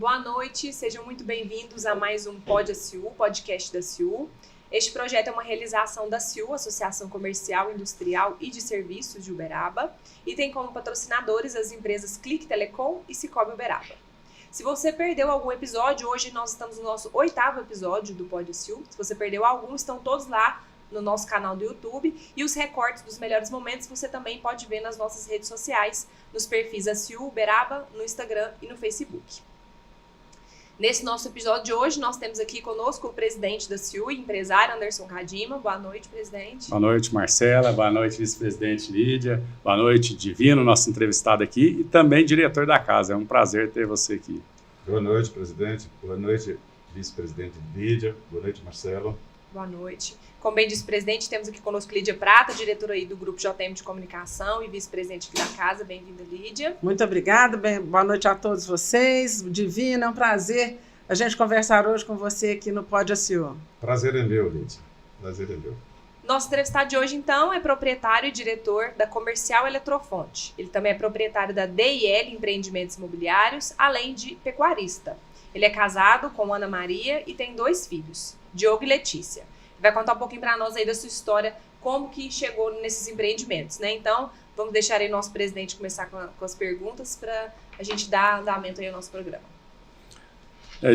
Boa noite, sejam muito bem-vindos a mais um Pod ACU, podcast da CIU. Este projeto é uma realização da CIU, Associação Comercial, Industrial e de Serviços de Uberaba, e tem como patrocinadores as empresas Clique Telecom e Cicobi Uberaba. Se você perdeu algum episódio, hoje nós estamos no nosso 8º episódio do Pod ACU. Se você perdeu algum, estão todos lá no nosso canal do YouTube, e os recortes dos melhores momentos você também pode ver nas nossas redes sociais, nos perfis da CIU Uberaba, no Instagram e no Facebook. Nesse nosso episódio de hoje, nós temos aqui conosco o presidente da CIU, empresário Anderson Cadima. Boa noite, presidente. Boa noite, Marcela. Boa noite, vice-presidente Lídia. Boa noite, Divino, nosso entrevistado aqui, e também diretor da casa. É um prazer ter você aqui. Boa noite, presidente. Boa noite, vice-presidente Lídia. Boa noite, Marcelo. Boa noite. Como bem disse o presidente, temos aqui conosco Lídia Prata, diretora aí do Grupo JM de Comunicação e vice-presidente aqui da casa. Bem-vinda, Lídia. Muito obrigada. Boa noite a todos vocês. Divina, é um prazer a gente conversar hoje com você aqui no Pod ACU. Prazer é meu, Lídia. Prazer é meu. Nosso entrevistado de hoje, então, é proprietário e diretor da Comercial Eletrofonte. Ele também é proprietário da DIL Empreendimentos Imobiliários, além de pecuarista. Ele é casado com Ana Maria e tem 2 filhos, Diogo e Letícia. Vai contar um pouquinho para nós aí da sua história, como que chegou nesses empreendimentos, né? Então, vamos deixar aí o nosso presidente começar com as perguntas para a gente dar andamento aí ao nosso programa.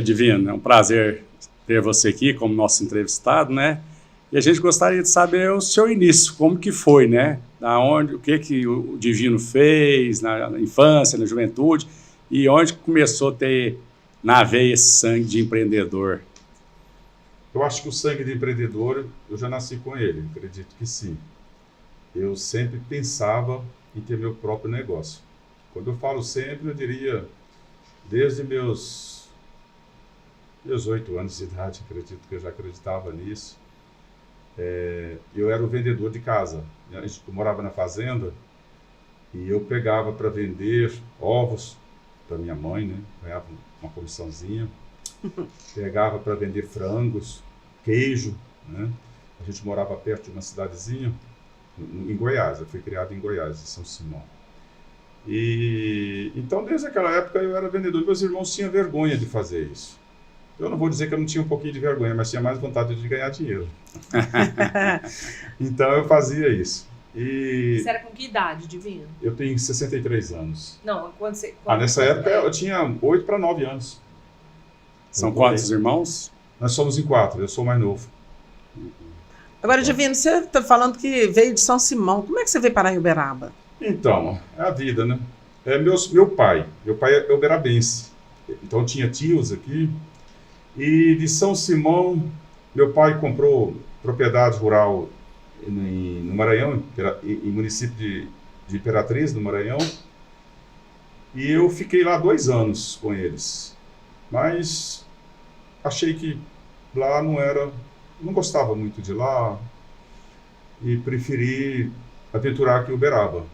Divino, é um prazer ter você aqui como nosso entrevistado, né? E a gente gostaria de saber o seu início, como que foi, né? Da onde, o que o Divino fez na infância, na juventude, e onde começou a ter na veia esse sangue de empreendedor. Eu acho que o sangue de empreendedor, eu já nasci com ele, acredito que sim. Eu sempre pensava em ter meu próprio negócio. Quando eu falo sempre, eu diria, desde meus 8 anos de idade, acredito que eu já acreditava nisso. Eu era o vendedor de casa. Eu morava na fazenda e eu pegava para vender ovos para minha mãe, né? Ganhava uma comissãozinha. Pegava para vender frangos, queijo, né? A gente morava perto de uma cidadezinha, em Goiás. Eu fui criado em Goiás, em São Simão. E então, desde aquela época, eu era vendedor. Meus irmãos tinham vergonha de fazer isso. Eu não vou dizer que eu não tinha um pouquinho de vergonha, mas tinha mais vontade de ganhar dinheiro. Então, eu fazia isso. Você era com que idade, Divino? Eu tenho 63 anos. Não, quando nessa época, eu tinha 8 para 9 anos. São quantos irmãos? Nós somos em 4, eu sou o mais novo. Agora, Divino, você está falando que veio de São Simão. Como é que você veio parar em Uberaba? Então, é a vida, né? Meu pai é uberabense. Então, eu tinha tios aqui. E de São Simão, meu pai comprou propriedade rural no Maranhão, em município de Imperatriz, no Maranhão. E eu fiquei lá 2 anos com eles. Mas achei que lá não gostava muito de lá e preferi aventurar aqui em Uberaba.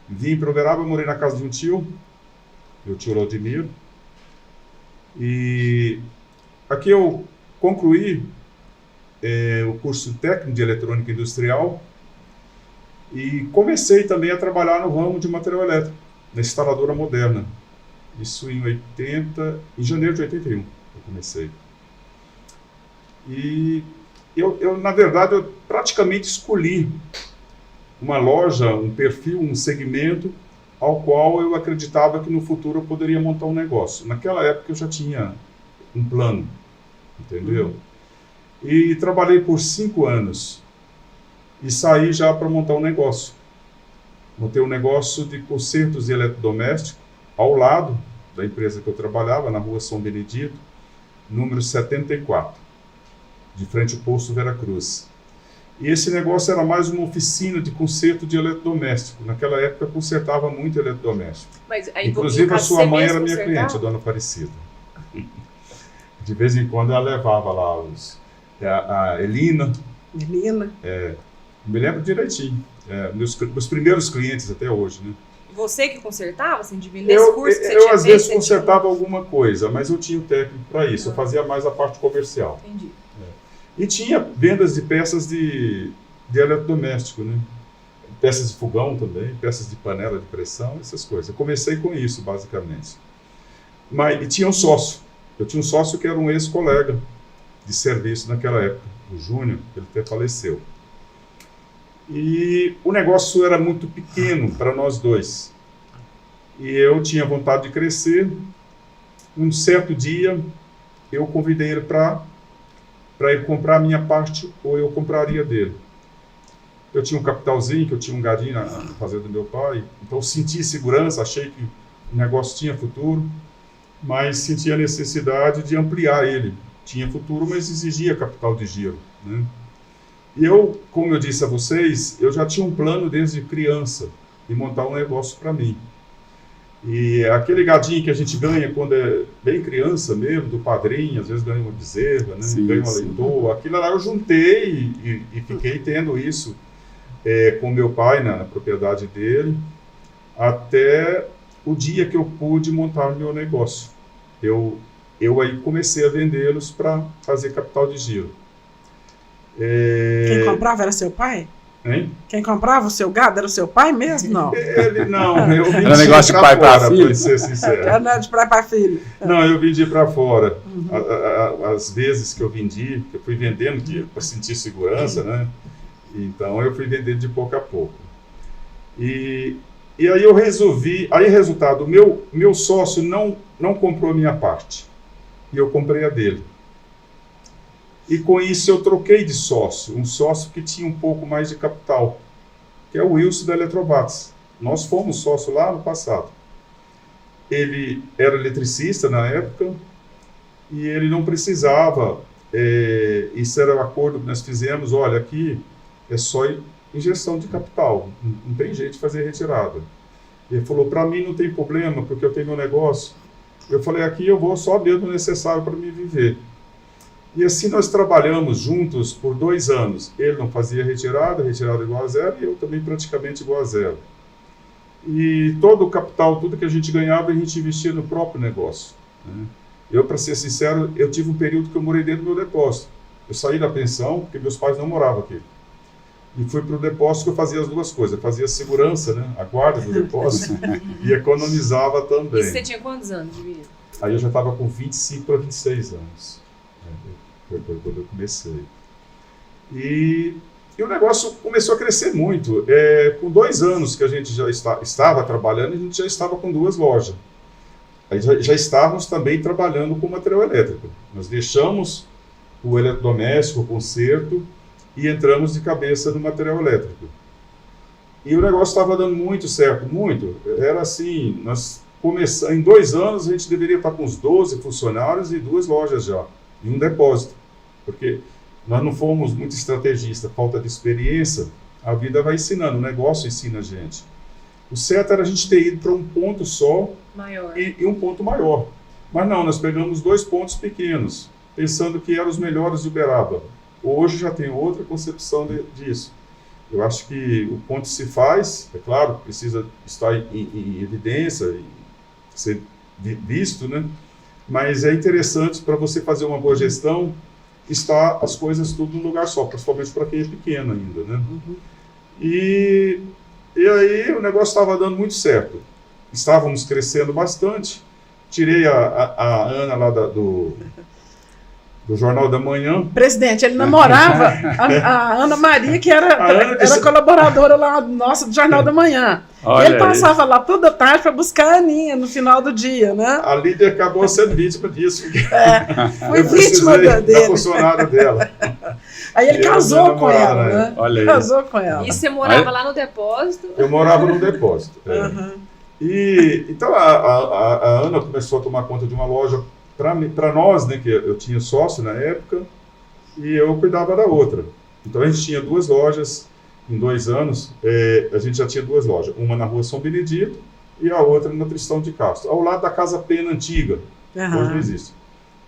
Vim para Uberaba, morei na casa de um tio, meu tio Laudimiro, e aqui eu concluí o curso técnico de eletrônica industrial e comecei também a trabalhar no ramo de material elétrico, na instaladora Moderna. Isso em janeiro de 81, eu comecei. E na verdade, eu praticamente escolhi uma loja, um perfil, um segmento ao qual eu acreditava que no futuro eu poderia montar um negócio. Naquela época eu já tinha um plano, entendeu? E trabalhei por 5 anos e saí já para montar um negócio. Montei um negócio de consertos de eletrodoméstico ao lado da empresa que eu trabalhava, na rua São Benedito, número 74, de frente ao posto Veracruz. E esse negócio era mais uma oficina de conserto de eletrodoméstico. Naquela época eu consertava muito eletrodoméstico. Mas aí, inclusive a sua mãe era minha cliente, a dona Aparecida. De vez em quando ela levava lá a Elina. Me lembro direitinho. Meus primeiros clientes até hoje, né? Você que consertava, assim, Divino, nesse curso que você tinha Eu às vezes consertava alguma coisa, mas eu tinha o técnico para isso. Eu fazia mais a parte comercial. Entendi. E tinha vendas de peças de eletrodoméstico, né? Peças de fogão também, peças de panela de pressão, essas coisas. Eu comecei com isso, basicamente. E tinha um sócio. Eu tinha um sócio que era um ex-colega de serviço naquela época, o Júnior, ele até faleceu. E o negócio era muito pequeno para nós dois. E eu tinha vontade de crescer. Um certo dia, eu convidei ele para ele comprar a minha parte, ou eu compraria dele. Eu tinha um capitalzinho, que eu tinha um gadinho na fazenda do meu pai, então eu senti segurança, achei que o negócio tinha futuro, mas senti a necessidade de ampliar ele. Tinha futuro, mas exigia capital de giro, né? E eu, como eu disse a vocês, eu já tinha um plano desde criança de montar um negócio para mim. E aquele gadinho que a gente ganha quando é bem criança mesmo, do padrinho, às vezes ganha uma bezerra, né? Ganha uma leitoa, aquilo lá eu juntei e fiquei tendo isso com meu pai na propriedade dele, até o dia que eu pude montar o meu negócio. Eu aí comecei a vendê-los para fazer capital de giro. Quem comprava era seu pai? Hein? Quem comprava o seu gado era o seu pai mesmo? Não. Não, eu vendi era negócio de pai para filho? Para ser sincero. Era de pai para filho. Não, eu vendi para fora. As vezes que eu vendi, que eu fui vendendo para sentir segurança, né? Então eu fui vendendo de pouco a pouco. E aí eu resolvi, aí resultado, meu sócio não comprou a minha parte. E eu comprei a dele. E com isso eu troquei de sócio, um sócio que tinha um pouco mais de capital, que é o Wilson da Eletrovatos. Nós fomos sócio lá no passado. Ele era eletricista na época e ele não precisava, isso era o acordo que nós fizemos, olha, aqui é só injeção de capital, não tem jeito de fazer retirada. Ele falou, para mim não tem problema, porque eu tenho meu negócio. Eu falei, aqui eu vou só mesmo o necessário para me viver. E assim nós trabalhamos juntos por 2 anos. Ele não fazia retirada igual a zero, e eu também praticamente igual a zero. E todo o capital, tudo que a gente ganhava, a gente investia no próprio negócio, né? Eu, para ser sincero, eu tive um período que eu morei dentro do meu depósito. Eu saí da pensão, porque meus pais não moravam aqui. E fui para o depósito que eu fazia as duas coisas. Eu fazia segurança, né? A guarda do depósito, e economizava também. E você tinha quantos anos, Divino? Aí eu já estava com 25 para 26 anos. Foi quando eu comecei. E o negócio começou a crescer muito. Com 2 anos que a gente já estava trabalhando, a gente já estava com 2 lojas. Aí já estávamos também trabalhando com material elétrico. Nós deixamos o eletrodoméstico, o conserto, e entramos de cabeça no material elétrico. E o negócio estava dando muito certo, muito. Era assim, em 2 anos a gente deveria estar com uns 12 funcionários e 2 lojas já. E um depósito, porque nós não fomos muito estrategistas, falta de experiência, a vida vai ensinando, o negócio ensina a gente. O certo era a gente ter ido para um ponto só e um ponto maior. Mas não, nós pegamos 2 pontos pequenos, pensando que eram os melhores de Uberaba. Hoje já tem outra concepção disso. Eu acho que o ponto se faz, é claro, precisa estar em evidência e ser visto, né? Mas é interessante para você fazer uma boa gestão, estar as coisas tudo num lugar só, principalmente para quem é pequeno ainda, né? E aí o negócio estava dando muito certo. Estávamos crescendo bastante. Tirei a Ana lá do Jornal da Manhã. Presidente, ele namorava a Ana Maria, que era colaboradora lá nossa do Jornal da Manhã. Olha, ele passava lá toda tarde para buscar a Aninha no final do dia, né? A Lídia acabou sendo vítima disso. Foi vítima dele. Da funcionária dela. Aí ele casou com ela, né? Olha aí. Casou com ela. E você morava lá no depósito? Eu morava no depósito. E então a Ana começou a tomar conta de uma loja para nós, né, que eu tinha sócio na época, e eu cuidava da outra. Então a gente tinha 2 lojas, em 2 anos, a gente já tinha 2 lojas, uma na rua São Benedito e a outra na Tristão de Castro, ao lado da Casa Pena antiga. Hoje não existe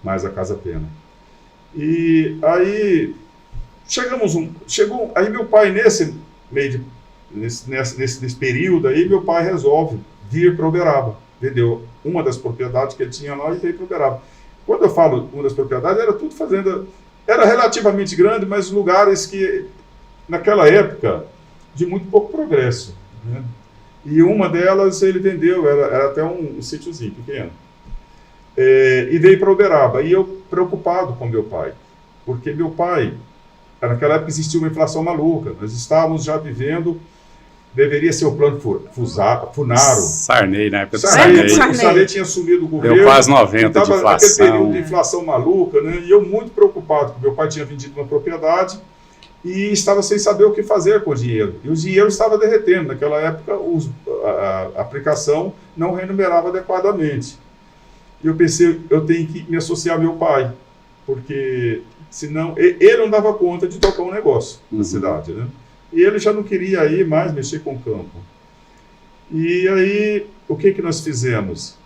mais a Casa Pena. E aí chegou aí meu pai nesse período aí, meu pai resolve vir para Uberaba. Vendeu uma das propriedades que ele tinha lá e veio para Uberaba. Quando eu falo uma das propriedades, era tudo fazenda, era relativamente grande, mas lugares que, naquela época, de muito pouco progresso, né? E uma delas ele vendeu, era até um sítiozinho pequeno. e veio para Uberaba. E eu preocupado com meu pai, porque meu pai, naquela época existia uma inflação maluca, nós estávamos já vivendo, deveria ser o plano Funaro. Sarney, na época do Sarney. O Sarney. Sarney tinha assumido o governo. Deu quase 90 de Naquele período inflação. de inflação maluca, né? E eu muito preocupado, porque meu pai tinha vendido uma propriedade e estava sem saber o que fazer com o dinheiro. E o dinheiro estava derretendo. Naquela época, a aplicação não remunerava adequadamente. E eu pensei, eu tenho que me associar ao meu pai, porque senão ele não dava conta de tocar um negócio na cidade, né? E ele já não queria ir mais mexer com o campo. E aí, o que nós fizemos?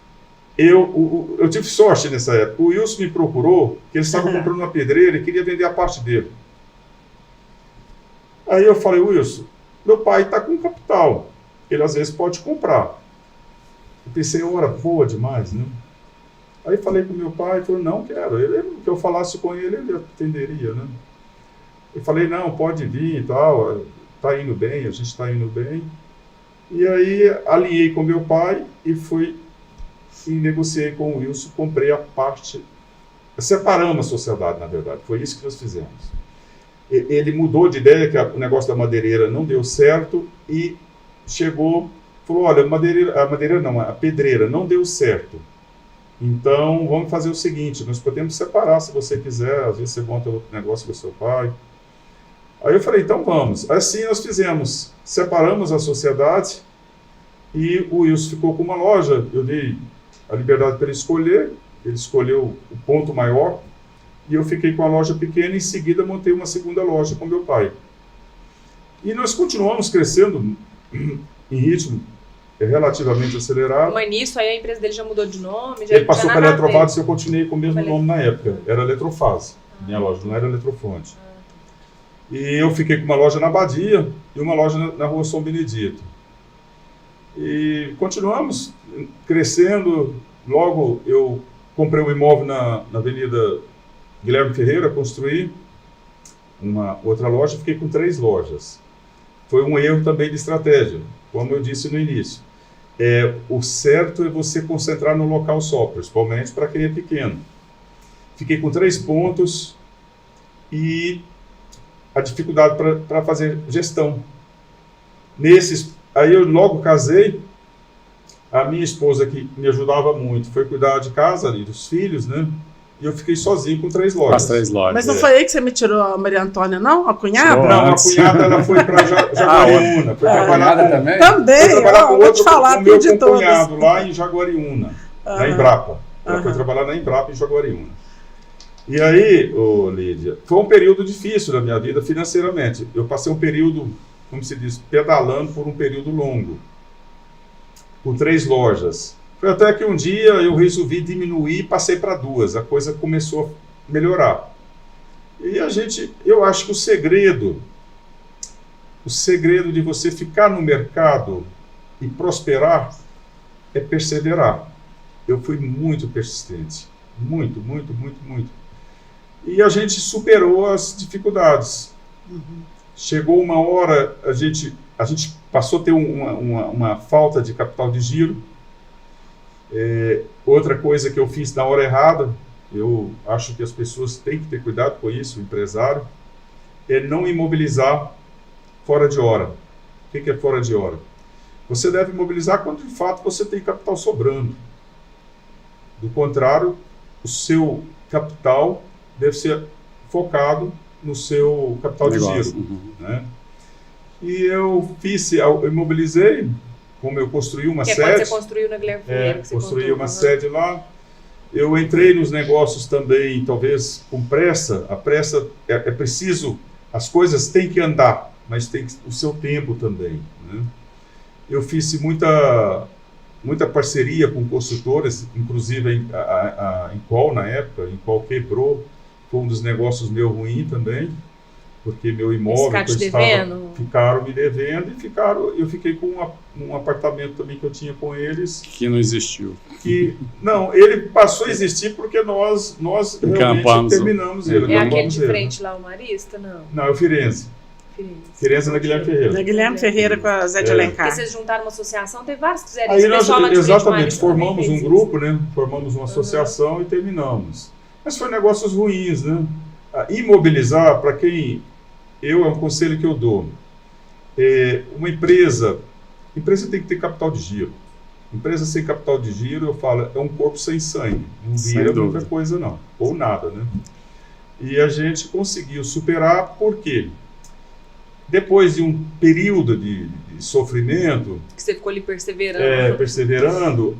Eu tive sorte nessa época. O Wilson me procurou, que ele estava comprando uma pedreira e queria vender a parte dele. Aí eu falei, Wilson, meu pai está com capital, ele às vezes pode comprar. Eu pensei, hora boa demais, né? Aí falei com meu pai, ele falou, não quero. Que eu falasse com ele, ele atenderia, né? Eu falei, não, pode vir e tal, está indo bem, a gente está indo bem. E aí alinhei com meu pai e fui e negociei com o Wilson, comprei a parte, separamos a sociedade, na verdade, foi isso que nós fizemos. Ele mudou de ideia, que o negócio da madeireira não deu certo e chegou, falou, olha, a pedreira não deu certo. Então, vamos fazer o seguinte, nós podemos separar se você quiser, às vezes você monta outro negócio com seu pai. Aí eu falei, então vamos. Assim nós fizemos, separamos a sociedade e o Wilson ficou com uma loja, eu dei a liberdade para ele escolheu o ponto maior e eu fiquei com a loja pequena e em seguida montei uma segunda loja com meu pai. E nós continuamos crescendo em ritmo relativamente acelerado. Mas nisso aí a empresa dele já mudou de nome? Ele passou para a Eletrofase e eu continuei com o mesmo nome na época. Era Eletrofase, minha loja, não era Eletrofonte. E eu fiquei com uma loja na Badia e uma loja na Rua São Benedito. E continuamos crescendo. Logo eu comprei um imóvel na Avenida Guilherme Ferreira, construí uma outra loja, fiquei com 3 lojas. Foi um erro também de estratégia, como eu disse no início. O certo é você concentrar no local só, principalmente para quem é pequeno. Fiquei com 3 pontos e a dificuldade para fazer gestão. Aí eu logo casei, a minha esposa, que me ajudava muito, foi cuidar de casa ali, dos filhos, né? E eu fiquei sozinho com 3 lojas. As 3 lojas. Mas não foi aí que você me tirou a Maria Antônia, não? A cunhada? Não, a cunhada ela foi para Jaguariúna. Foi trabalhar também? Também, foi trabalhar com vou outro, te falar, com meu de todas. cunhado lá em Jaguariúna, na Embrapa. Ela foi trabalhar na Embrapa em Jaguariúna. E aí, Lídia, foi um período difícil na minha vida financeiramente. Eu passei um período, como se diz, pedalando por um período longo, com 3 lojas. Foi até que um dia eu resolvi diminuir e passei para 2. A coisa começou a melhorar. E eu acho que o segredo de você ficar no mercado e prosperar é perseverar. Eu fui muito persistente. Muito, muito, muito, muito. E a gente superou as dificuldades. Chegou uma hora, a gente passou a ter uma falta de capital de giro. Outra coisa que eu fiz na hora errada, eu acho que as pessoas têm que ter cuidado com isso, o empresário, é não imobilizar fora de hora. O que é fora de hora? Você deve imobilizar quando de fato você tem capital sobrando. Do contrário, o seu capital deve ser focado no seu capital de giro. Né? E eu imobilizei, como eu construí uma sede. Quando você construiu na Guilherme Ferreira, que você construí contou, uma sede lá. Eu entrei nos negócios também, talvez com pressa. A pressa é preciso, as coisas têm que andar, mas tem o seu tempo também. Né? Eu fiz muita parceria com construtoras, inclusive a Incol na época, a Incol quebrou, foi um dos negócios meu ruim também, porque meu imóvel ficaram me devendo e eu fiquei com um apartamento também que eu tinha com eles. Que não existiu. Não, ele passou a existir porque nós realmente terminamos ele. É aquele de frente lá, o Marista? Não. Não, é o Firenze. Firenze na Guilherme Ferreira. Na Guilherme Ferreira com a Zé de Alencar. Porque vocês juntaram uma associação, teve vários que fizeram Aí isso. nós, Pessoal lá de exatamente, Frente Marítima formamos também um fez grupo, né? Formamos uma associação e terminamos. Mas foi negócios ruins, né? Imobilizar, para quem é um conselho que eu dou. Uma empresa tem que ter capital de giro. Empresa sem capital de giro, eu falo, é um corpo sem sangue. Não vira muita coisa, não. Ou nada, né? E a gente conseguiu superar, por quê? Depois de um período de sofrimento... Que você ficou ali perseverando. Perseverando,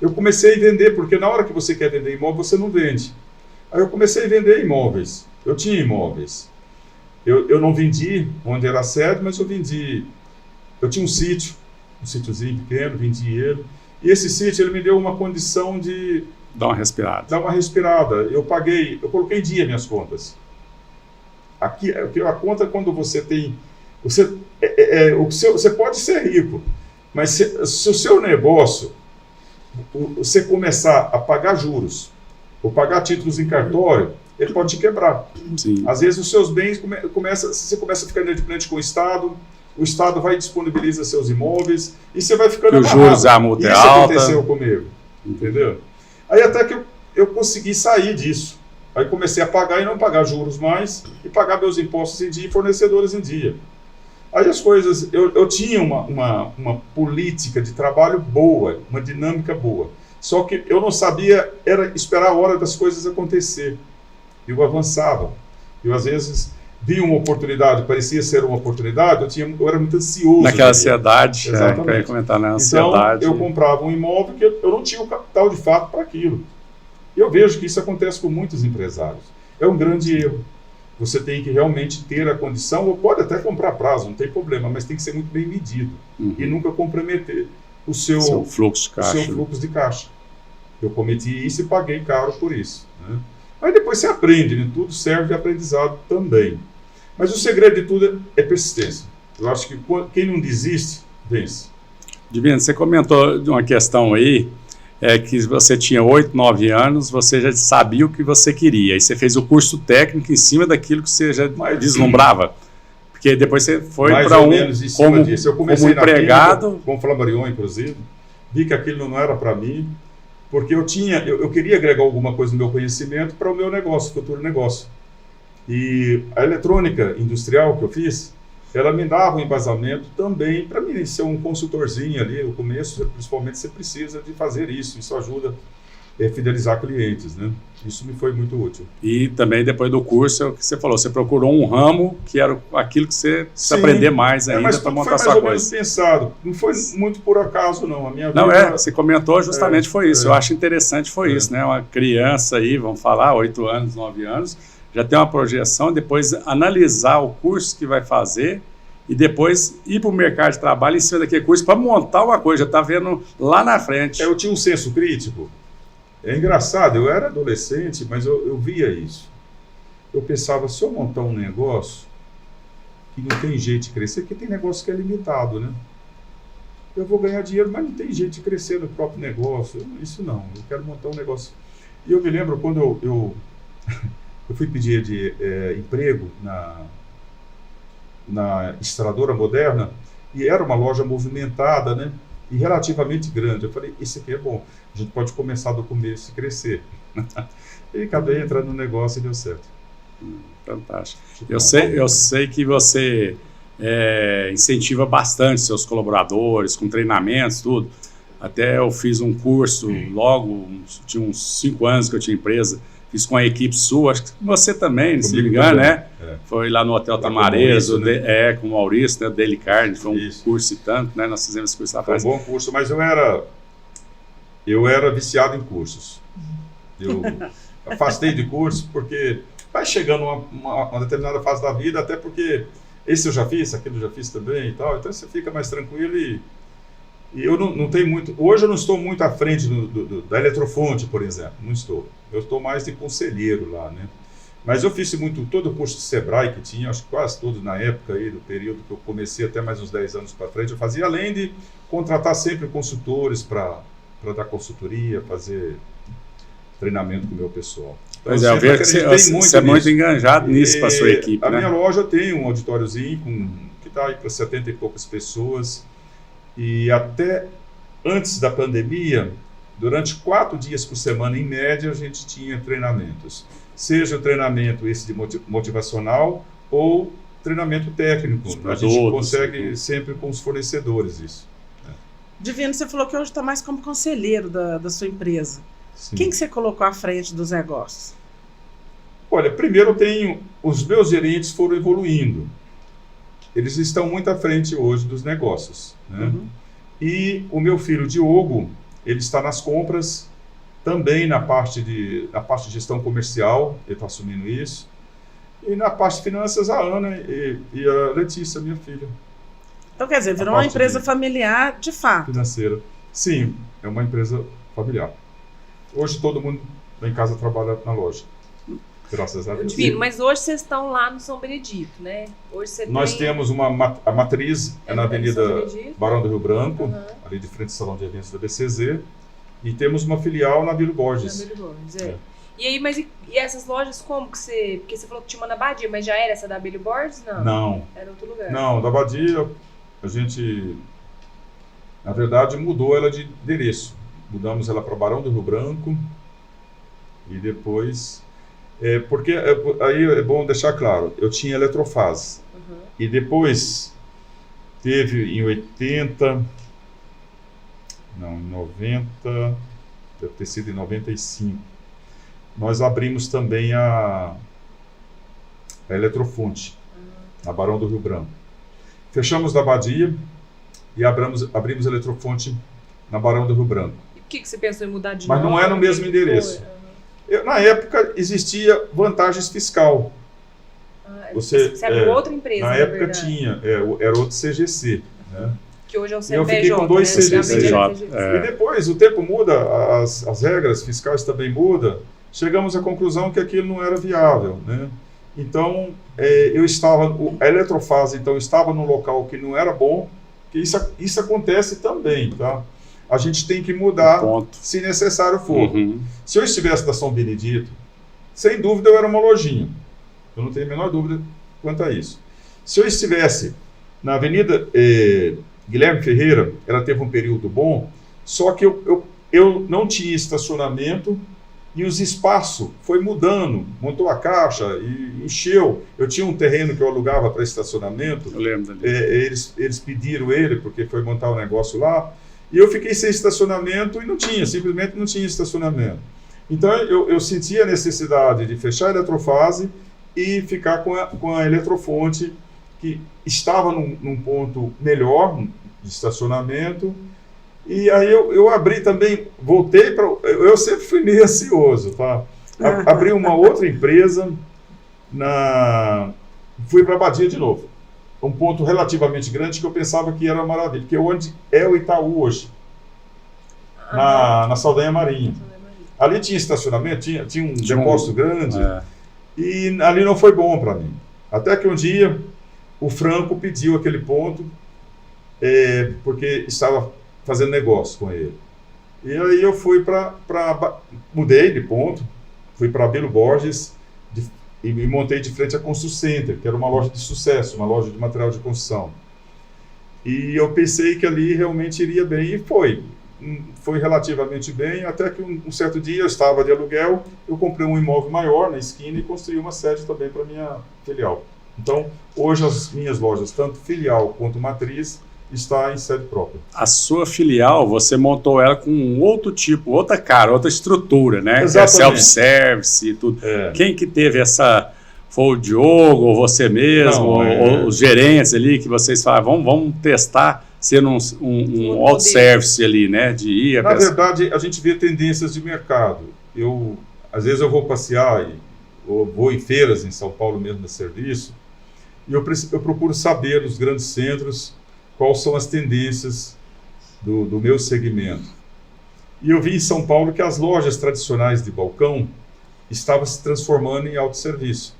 eu comecei a vender, porque na hora que você quer vender imóvel, você não vende. Aí eu comecei a vender imóveis. Eu tinha imóveis. Eu não vendi onde era a sede, mas eu vendi. Eu tinha um sítiozinho pequeno, vendi ele. E esse sítio, ele me deu uma condição de... Dar uma respirada. Eu coloquei em dia minhas contas. Aqui, a conta é quando você tem... Você pode ser rico, mas se o seu negócio, você começar a pagar juros, ou pagar títulos em cartório, ele pode te quebrar. Sim. Às vezes os seus bens você começa a ficar inadimplente com o Estado vai e disponibiliza seus imóveis, e você vai ficando amarrado. Os juros, a multa é alta. Isso aconteceu comigo, entendeu? Aí até que eu consegui sair disso. Aí comecei a pagar e não pagar juros mais, e pagar meus impostos em dia e fornecedores em dia. Aí as coisas, eu tinha uma política de trabalho boa, uma dinâmica boa. Só que eu não sabia, era esperar a hora das coisas acontecer. Eu avançava. Eu, às vezes, via uma oportunidade, parecia ser uma oportunidade, eu era muito ansioso. Naquela ansiedade, exatamente. Que eu ia comentar, né? Ansiedade. Então, eu comprava um imóvel que eu não tinha o capital de fato para aquilo. E eu vejo que isso acontece com muitos empresários. É um grande erro. Você tem que realmente ter a condição, ou pode até comprar prazo, não tem problema, mas tem que ser muito bem medido. E nunca comprometer o seu fluxo de caixa. Eu cometi isso e paguei caro por isso, né? Mas depois você aprende, né? Tudo serve de aprendizado também. Mas o segredo de tudo é persistência. Eu acho que quem não desiste, vence. Divino, você comentou de uma questão aí, que você tinha 8, 9 anos, você já sabia o que você queria, e você fez o curso técnico em cima daquilo que você já deslumbrava. Porque depois você foi para como empregado. Com Flammarion, inclusive, vi que aquilo não era para mim, porque eu queria agregar alguma coisa no meu conhecimento para o meu negócio, futuro negócio. E a eletrônica industrial que eu fiz, ela me dava um embasamento também para mim ser um consultorzinho ali no começo. Principalmente você precisa de fazer isso ajuda a fidelizar clientes, né? Isso me foi muito útil. E também depois do curso, é o que você falou, você procurou um ramo que era aquilo que você precisa aprender mais ainda para montar sua coisa. Mas foi mais ou menos pensado, não foi muito por acaso não, a minha vida... Não, você comentou justamente foi isso, eu acho interessante isso, né? Uma criança aí, vamos falar, 8 anos, 9 anos, já tem uma projeção, depois analisar o curso que vai fazer e depois ir para o mercado de trabalho em cima daquele curso para montar uma coisa, já está vendo lá na frente. Eu tinha um senso crítico. É engraçado, eu era adolescente, mas eu via isso. Eu pensava, se eu montar um negócio que não tem jeito de crescer, porque tem negócio que é limitado, né? Eu vou ganhar dinheiro, mas não tem jeito de crescer no próprio negócio. Isso não, eu quero montar um negócio. E eu me lembro quando eu fui pedir emprego na Estradora Moderna, e era uma loja movimentada, né? E relativamente grande. Eu falei, isso aqui é bom, a gente pode começar do começo e crescer. E acabei entrando no negócio e deu certo. Fantástico. Eu sei que você incentiva bastante seus colaboradores, com treinamentos, tudo. Até eu fiz um curso tinha uns 5 anos que eu tinha empresa, fiz com a equipe sua, acho que você também, se não me engano, né? Foi lá no Hotel Tamarezo, com o Maurício, né? O Daily Card, foi um curso e tanto, né? Nós fizemos esse curso lá atrás. Foi um bom curso, mas eu era viciado em cursos. Eu afastei de curso porque vai chegando uma determinada fase da vida, até porque esse eu já fiz, aquele eu já fiz também e tal, então você fica mais tranquilo e eu não tenho muito... Hoje eu não estou muito à frente da Eletrofonte, por exemplo, não estou. Eu estou mais de conselheiro lá, né? Mas eu fiz todo o curso de Sebrae que tinha, acho que quase todo na época aí, do período que eu comecei até mais uns 10 anos para frente, eu fazia, além de contratar sempre consultores para dar consultoria, fazer treinamento com o meu pessoal. Então, Pois é, eu vejo que você é muito enganjado nisso para a sua equipe, a né? minha loja tem um auditóriozinho que está aí para 70 e poucas pessoas. E até antes da pandemia, durante 4 dias por semana, em média, a gente tinha treinamentos. Seja o treinamento esse de motivacional ou treinamento técnico. A gente consegue sempre com os fornecedores isso. Divino, você falou que hoje está mais como conselheiro da sua empresa. Sim. Quem que você colocou à frente dos negócios? Olha, primeiro os meus gerentes foram evoluindo. Eles estão muito à frente hoje dos negócios, né? Uhum. E o meu filho Diogo, ele está nas compras, também na parte de gestão comercial, ele está assumindo isso. E na parte de finanças, a Ana e a Letícia, minha filha. Então, quer dizer, virou uma empresa familiar de fato. Financeira. Sim, é uma empresa familiar. Hoje todo mundo lá em casa trabalha na loja. Graças a Deus. Divino, mas hoje vocês estão lá no São Benedito, né? Hoje você Nós temos a matriz na Avenida Barão do Rio Branco, ali de frente ao Salão de Eventos da BCZ, e temos uma filial na Vila Borges. Na Vila Borges, E aí, mas e essas lojas como que você... Porque você falou que tinha uma na Badia, mas já era essa da Vila Borges? Não. Não. Era outro lugar. Não, da Badia, a gente, na verdade, mudou ela de endereço. Mudamos ela para Barão do Rio Branco e depois... porque aí é bom deixar claro, eu tinha Eletrofaz. E depois teve em 80... Não, em 90... Deve ter sido em 95. Nós abrimos também a Eletrofonte, na Barão do Rio Branco. Fechamos da Badia e abrimos a Eletrofonte na Barão do Rio Branco. E por que você pensou em mudar de nome? Mas não é no mesmo endereço. Na época existia vantagens fiscal. Você abriu outra empresa, na época tinha, era outro CGC, né? Que hoje é o CNPJ. Eu fiquei com 2 CGC. É. E depois o tempo muda, as regras fiscais também mudam. Chegamos à conclusão que aquilo não era viável, né? Então, a Eletrofaz então, estava num local que não era bom, que isso acontece também, tá? A gente tem que mudar se necessário for. Se eu estivesse na São Benedito, sem dúvida eu era uma lojinha. Eu não tenho a menor dúvida quanto a isso. Se eu estivesse na Avenida Guilherme Ferreira, ela teve um período bom, só que eu não tinha estacionamento e os espaços foi mudando, montou a caixa e encheu. Eu tinha um terreno que eu alugava para estacionamento. Eu lembro dali. Eles pediram ele, porque foi montar um negócio lá, e eu fiquei sem estacionamento e simplesmente não tinha estacionamento. Então eu senti a necessidade de fechar a Eletrofase e ficar com a Eletrofonte, que estava num ponto melhor de estacionamento. E aí eu abri também, voltei para... Eu sempre fui meio ansioso, tá? Abri uma outra empresa, fui para a Badia de novo. Um ponto relativamente grande que eu pensava que era maravilha, que é onde é o Itaú hoje, na Saldanha Marinha. Ali tinha estacionamento, tinha um depósito grande, e ali não foi bom para mim. Até que um dia o Franco pediu aquele ponto, porque estava fazendo negócio com ele. E aí eu fui mudei de ponto, fui para Belo Borges e me montei de frente à Constru Center, que era uma loja de sucesso, uma loja de material de construção. E eu pensei que ali realmente iria bem, e foi relativamente bem, até que um certo dia eu estava de aluguel, eu comprei um imóvel maior na esquina e construí uma sede também para minha filial. Então, hoje as minhas lojas, tanto filial quanto matriz, está em sede própria. A sua filial, você montou ela com outro tipo, outra cara, outra estrutura, né? Self-service e tudo. Quem que teve essa... Foi o Diogo, ou você mesmo, ou os gerentes ali, que vocês falaram, vamos testar sendo um auto-service ali, né? De ir Na verdade, a gente vê tendências de mercado. Às vezes eu vou passear, ou vou em feiras em São Paulo mesmo de serviço, e eu procuro saber nos grandes centros quais são as tendências do meu segmento. E eu vi em São Paulo que as lojas tradicionais de balcão estavam se transformando em autosserviço.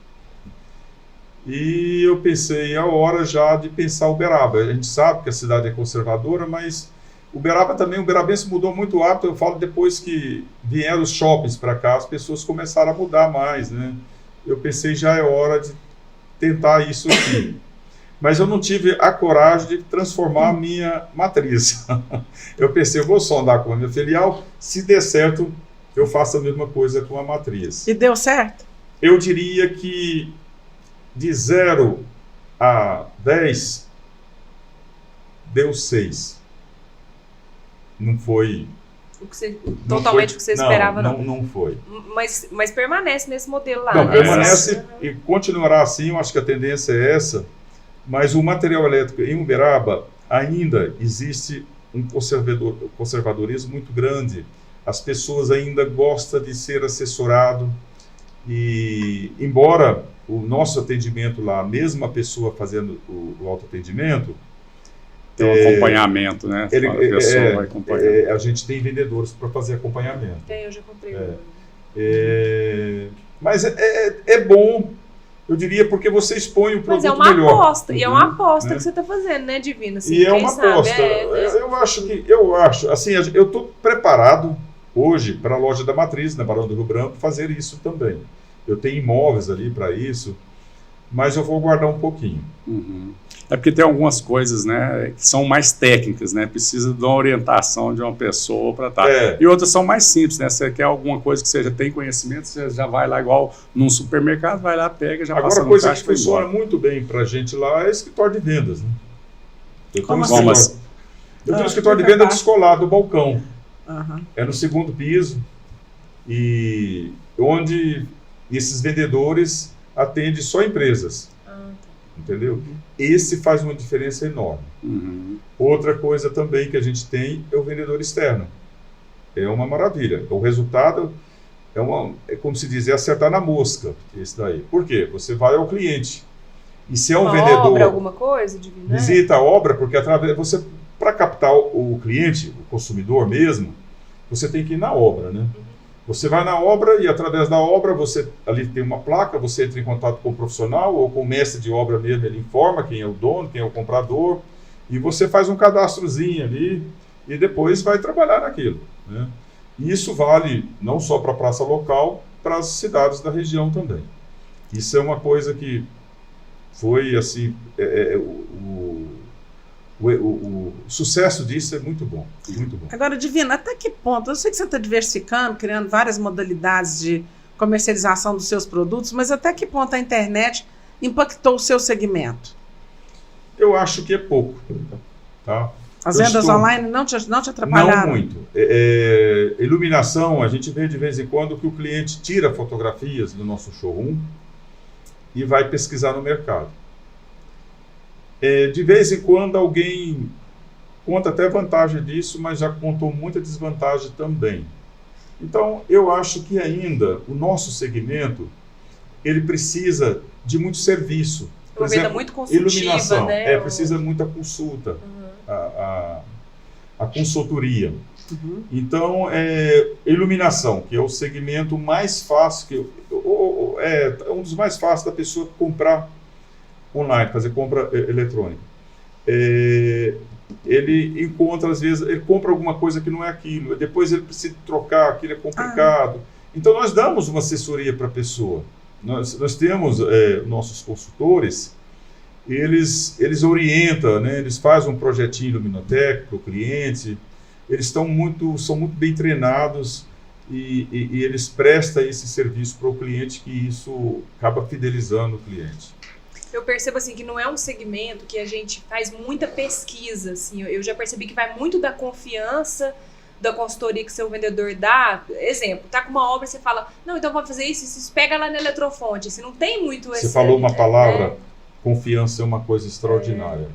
E eu pensei, é a hora já de pensar Uberaba. A gente sabe que a cidade é conservadora, mas Uberaba também, o uberabense mudou muito o hábito, eu falo depois que vieram os shoppings para cá, as pessoas começaram a mudar mais, né? Eu pensei, já é hora de tentar isso aqui. Mas eu não tive a coragem de transformar a minha matriz. Eu pensei, eu vou sondar com a minha filial, se der certo, eu faço a mesma coisa com a matriz. E deu certo? Eu diria que de 0 a 10, deu 6. Não foi... Totalmente o que você esperava, não. Não foi. Mas permanece nesse modelo lá, Não, né? permanece e continuará assim, eu acho que a tendência é essa, mas o material elétrico em Uberaba ainda existe um conservadorismo muito grande. As pessoas ainda gostam de ser assessorado e, embora o nosso atendimento lá, a mesma pessoa fazendo o autoatendimento, tem um acompanhamento, né? A pessoa vai acompanhar. A gente tem vendedores para fazer acompanhamento. Eu já comprei. Mas é bom, eu diria, porque você expõe o produto melhor. Mas é uma aposta, e é uma aposta que você está fazendo, né, Divino? Assim, e é uma aposta. Eu acho, assim, eu estou preparado hoje para a loja da Matriz, na Barão do Rio Branco, fazer isso também. Eu tenho imóveis ali para isso, mas eu vou guardar um pouquinho. Uhum. É porque tem algumas coisas, né, que são mais técnicas, né, precisa de uma orientação de uma pessoa para estar. E outras são mais simples, né, você quer alguma coisa que você já tem conhecimento, você já vai lá igual num supermercado, vai lá, pega, já passa no caixa. Agora, a coisa que funciona muito bem para a gente lá é escritório de vendas, né? Eu tenho um escritório de venda descolado do balcão. É no 2º piso, e onde esses vendedores atendem só empresas. Entendeu? Esse faz uma diferença enorme. Outra coisa também que a gente tem é o vendedor externo. É uma maravilha. O resultado é como se diz, é acertar na mosca, esse daí. Por quê? Você vai ao cliente. E se é um vendedor... obra, alguma coisa, Divino, né? Visita a obra, porque para captar o cliente, o consumidor mesmo, você tem que ir na obra, né? Você vai na obra e, através da obra, você ali tem uma placa, você entra em contato com o profissional ou com o mestre de obra mesmo, ele informa quem é o dono, quem é o comprador, e você faz um cadastrozinho ali e depois vai trabalhar naquilo, né? E isso vale não só para a praça local, para as cidades da região também. Isso é uma coisa que foi, assim, o sucesso disso é muito bom, muito bom. Agora, Divino, até que ponto? Eu sei que você está diversificando, criando várias modalidades de comercialização dos seus produtos, mas até que ponto a internet impactou o seu segmento? Eu acho que é pouco. Tá? As vendas online não te atrapalharam? Não muito. Iluminação, a gente vê de vez em quando que o cliente tira fotografias do nosso showroom e vai pesquisar no mercado. De vez em quando alguém conta até vantagem disso, mas já contou muita desvantagem também. Então, eu acho que ainda o nosso segmento, ele precisa de muito serviço. Por exemplo, muito consultiva, iluminação, né? Precisa muita consulta, a consultoria. Então, iluminação, que é o segmento mais fácil, é um dos mais fáceis da pessoa comprar online, fazer compra eletrônica. Ele encontra, às vezes, ele compra alguma coisa que não é aquilo, depois ele precisa trocar, aquilo é complicado. Então, nós damos uma assessoria para a pessoa. Nós temos nossos consultores, eles orientam, né? Eles fazem um projetinho Luminotec para o cliente, eles são muito bem treinados e eles prestam esse serviço para o cliente, que isso acaba fidelizando o cliente. Eu percebo assim que não é um segmento que a gente faz muita pesquisa, assim. Eu já percebi que vai muito da confiança da consultoria que seu vendedor dá. Exemplo, tá com uma obra, você fala, não, então vamos fazer isso pega lá na Eletrofonte. Assim, não tem muito esse... Você falou uma palavra, confiança é uma coisa extraordinária.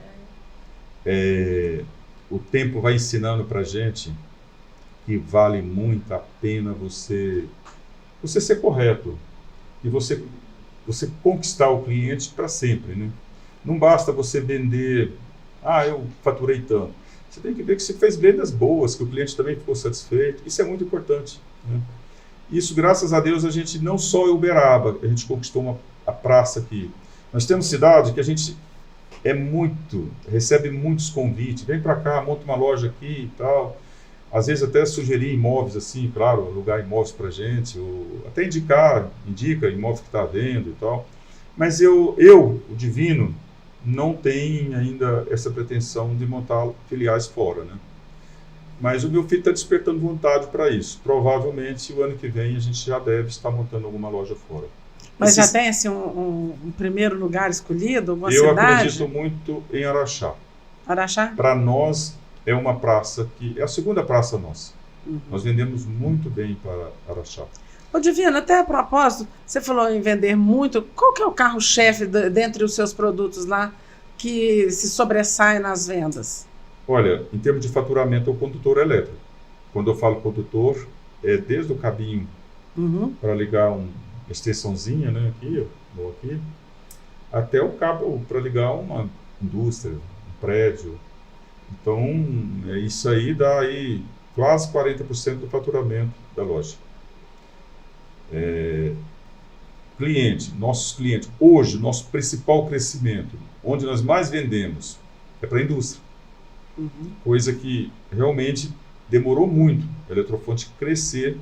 O tempo vai ensinando pra gente que vale muito a pena você ser correto e você conquistar o cliente para sempre, né? Não basta você vender, eu faturei tanto. Você tem que ver que você fez vendas boas, que o cliente também ficou satisfeito. Isso é muito importante, né? Isso, graças a Deus, a gente não só em Uberaba, a gente conquistou a praça aqui. Nós temos cidade que a gente recebe muitos convites, vem para cá, monta uma loja aqui e tal. Às vezes até sugerir imóveis assim, claro, alugar imóveis para gente, ou até indica imóvel que está vendo e tal. Mas eu, o Divino, não tenho ainda essa pretensão de montar filiais fora, né? Mas o meu filho está despertando vontade para isso. Provavelmente, o ano que vem, a gente já deve estar montando alguma loja fora. Mas já tem assim, um primeiro lugar escolhido, alguma cidade? Eu acredito muito em Araxá. Araxá? Para nós, é uma praça que é a segunda praça nossa. Uhum. Nós vendemos muito bem para Araxá. Ô Divino, até a propósito, você falou em vender muito. Qual que é o carro-chefe dentre os seus produtos lá que se sobressai nas vendas? Olha, em termos de faturamento, é o condutor elétrico. Quando eu falo condutor, é desde o cabinho para ligar uma extensãozinha, né, aqui, até o cabo para ligar uma indústria, um prédio. Então, isso aí dá aí quase 40% do faturamento da loja. Nossos clientes, hoje, nosso principal crescimento, onde nós mais vendemos, é para a indústria. Coisa que realmente demorou muito a Eletrofonte crescer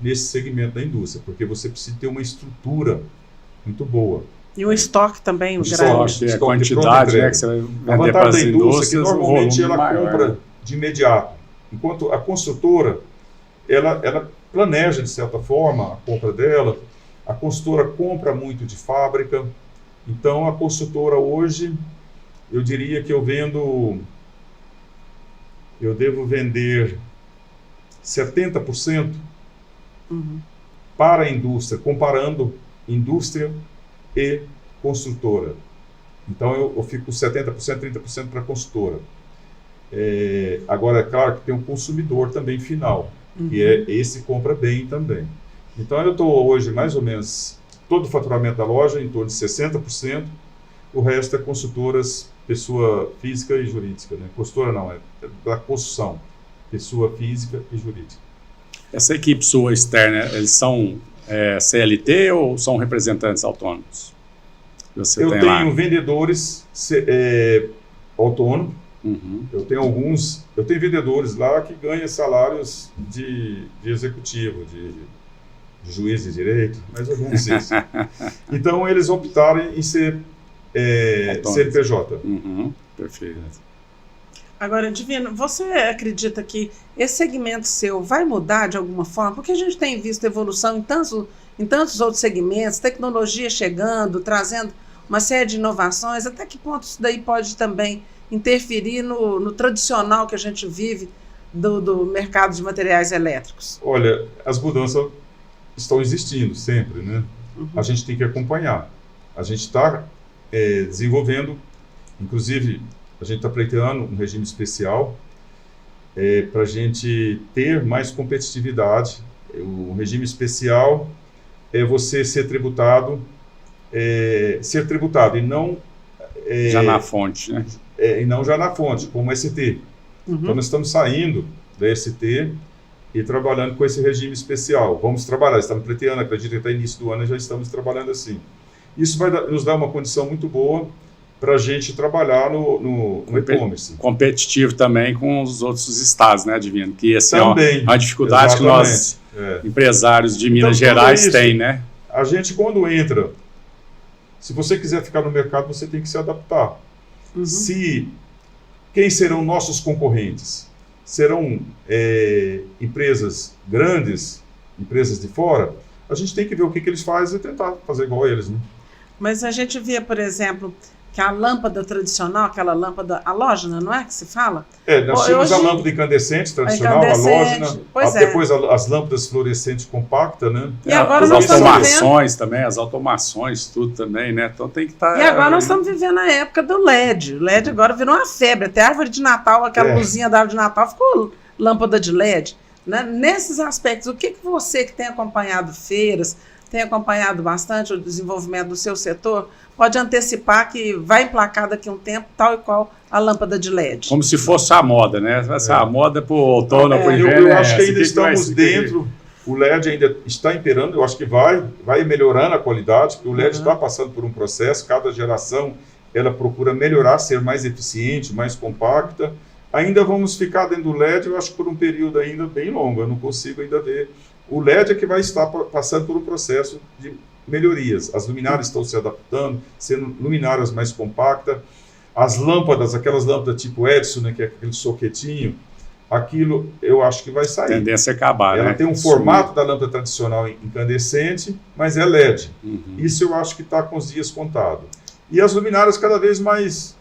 nesse segmento da indústria, porque você precisa ter uma estrutura muito boa. E um estoque também grande. A quantidade, né, que você vai vender para as indústrias, que normalmente ela compra de imediato. Enquanto a construtora, ela planeja, de certa forma, a compra dela. A construtora compra muito de fábrica. Então, a construtora hoje, eu diria que eu devo vender 70% para a indústria, comparando indústria e construtora. Então, eu fico 70%, 30% para a construtora. Agora, é claro que tem um consumidor também final, que esse compra bem também. Então, eu estou hoje, mais ou menos, todo o faturamento da loja em torno de 60%, o resto é construtoras, pessoa física e jurídica, né? Construtora não, é da construção, pessoa física e jurídica. Essa equipe sua externa, eles são CLT ou são representantes autônomos? Eu tenho vendedores autônomos, eu tenho vendedores lá que ganham salários de executivo, de juiz de direito, mais ou menos isso. Então, eles optaram em ser CNPJ. Perfeito. Agora, Divino, você acredita que esse segmento seu vai mudar de alguma forma? Porque a gente tem visto evolução em tantos outros segmentos, tecnologia chegando, trazendo uma série de inovações. Até que ponto isso daí pode também interferir no tradicional que a gente vive do mercado de materiais elétricos? Olha, as mudanças estão existindo sempre, né? A gente tem que acompanhar. A gente está desenvolvendo, inclusive, a gente está pleiteando um regime especial para a gente ter mais competitividade. O regime especial é você ser tributado e não... já na fonte, né? E não já na fonte, como ST. Então, nós estamos saindo da ST e trabalhando com esse regime especial. Vamos trabalhar, estamos pleiteando, acredito que até início do ano já estamos trabalhando assim. Isso vai nos dar uma condição muito boa para a gente trabalhar no e-commerce. Competitivo também com os outros estados, né, Divino? Que essa também, é uma dificuldade exatamente, que nós, empresários de Minas Gerais, têm, né? A gente, quando entra, se você quiser ficar no mercado, você tem que se adaptar. Quem serão nossos concorrentes? Serão empresas grandes, empresas de fora? A gente tem que ver o que eles fazem e tentar fazer igual a eles, né? Mas a gente via, por exemplo, que a lâmpada tradicional, aquela lâmpada halógena, não é que se fala? Nós tínhamos a lâmpada incandescente tradicional, halógena, depois as lâmpadas fluorescentes compactas, né? E agora as nós automações também, as automações, tudo também, né? Então tem que estar... E agora nós estamos vivendo a época do LED. O LED agora virou uma febre, até a árvore de Natal, aquela luzinha da árvore de Natal ficou lâmpada de LED. Né? Nesses aspectos, o que você que tem acompanhado feiras, tem acompanhado bastante o desenvolvimento do seu setor, pode antecipar que vai emplacar daqui a um tempo tal e qual a lâmpada de LED? Como se fosse a moda, né? A moda para o outono, para o inverno. Eu acho que ainda estamos dentro, o LED ainda está imperando, eu acho que vai melhorando a qualidade, porque o LED está passando por um processo, cada geração ela procura melhorar, ser mais eficiente, mais compacta. Ainda vamos ficar dentro do LED, eu acho que por um período ainda bem longo, eu não consigo ainda ver. O LED é que vai estar passando por um processo de melhorias. As luminárias estão se adaptando, sendo luminárias mais compactas. As lâmpadas, aquelas lâmpadas tipo Edison, né, que é aquele soquetinho, aquilo eu acho que vai sair. A tendência é acabar, Ela né? tem um formato da lâmpada tradicional incandescente, mas é LED. Isso eu acho que está com os dias contados. E as luminárias cada vez mais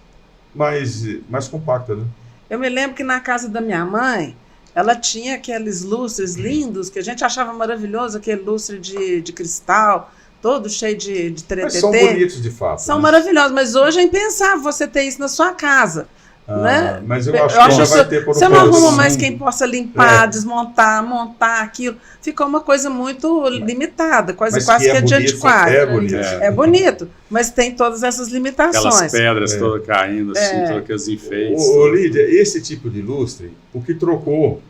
compactas, né? Eu me lembro que na casa da minha mãe, ela tinha aqueles lustres lindos, que a gente achava maravilhoso, aquele lustre de cristal, todo cheio de Mas teretetê. são bonitos de fato. São né? maravilhosos, mas hoje é impensável você ter isso na sua casa. Né? Mas eu acho que ainda vai ter por um você não arruma pouco. mais quem possa limpar, desmontar, montar aquilo. Ficou uma coisa muito limitada, quase que é de antiquário. É bonito. É bonito, mas tem todas essas limitações. Aquelas pedras todas caindo, assim, todos aqueles enfeites. Ô, Lídia, esse tipo de lustre, o que trocou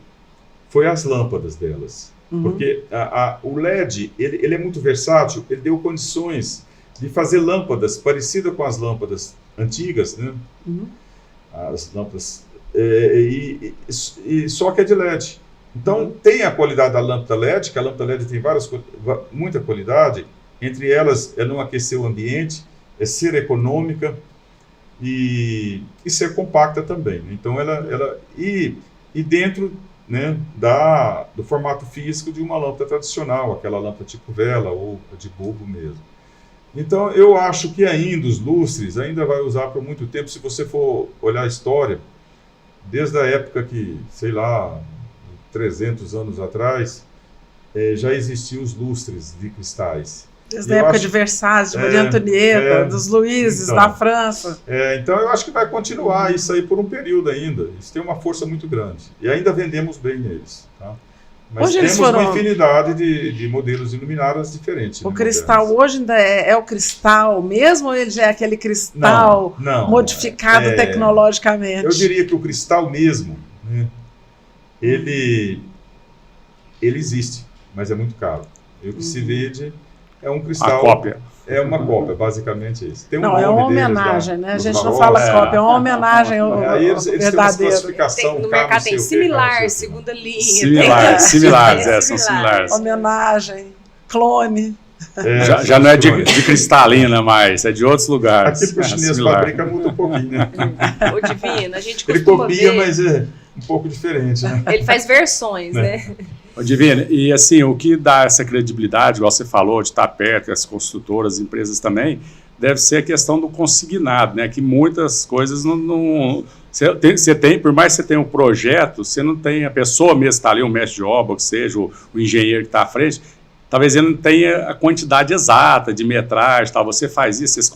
foi as lâmpadas delas. Porque o LED, ele é muito versátil, ele deu condições de fazer lâmpadas parecidas com as lâmpadas antigas, né? As lâmpadas, só que é de LED. Então, tem a qualidade da lâmpada LED, que a lâmpada LED tem muita qualidade, entre elas é não aquecer o ambiente, é ser econômica e ser compacta também. Então, e dentro, né, do formato físico de uma lâmpada tradicional, aquela lâmpada tipo vela ou de bulbo mesmo. Então, eu acho que ainda os lustres ainda vai usar por muito tempo. Se você for olhar a história, desde a época que, sei lá, 300 anos atrás, já existiam os lustres de cristais. Desde a época de Versalhes, de Maria Antonieta, dos Luíses, da França. Então, eu acho que vai continuar isso aí por um período ainda. Isso tem uma força muito grande. E ainda vendemos bem neles, tá? Mas hoje temos uma infinidade de modelos de luminárias diferentes. O cristal hoje ainda é o cristal mesmo ou ele já é aquele cristal modificado tecnologicamente? Eu diria que o cristal mesmo, né, ele existe, mas é muito caro. E o que se vende é um cristal... A cópia. É uma cópia, basicamente isso. Tem é uma homenagem, né? A gente não fala cópia, é uma homenagem ao verdadeiro. No mercado tem similar, segunda Similares, linha. são similares. Homenagem, clone. Já não é de cristalina mais, é de outros lugares. Aquilo que o chinês fabrica muda um pouquinho, né? Ô, Divino, a gente ele copia, mas é um pouco diferente, né? Ele faz versões, né? Ô, Divino, e assim, o que dá essa credibilidade, igual você falou, de estar perto, as construtoras, as empresas também, deve ser a questão do consignado, né? Que muitas coisas não você tem, por mais que você tenha um projeto, você não tem a pessoa mesmo que está ali, o mestre de obra, que seja o engenheiro que está à frente, talvez ele não tenha a quantidade exata de metragem, tal. Você faz isso, esse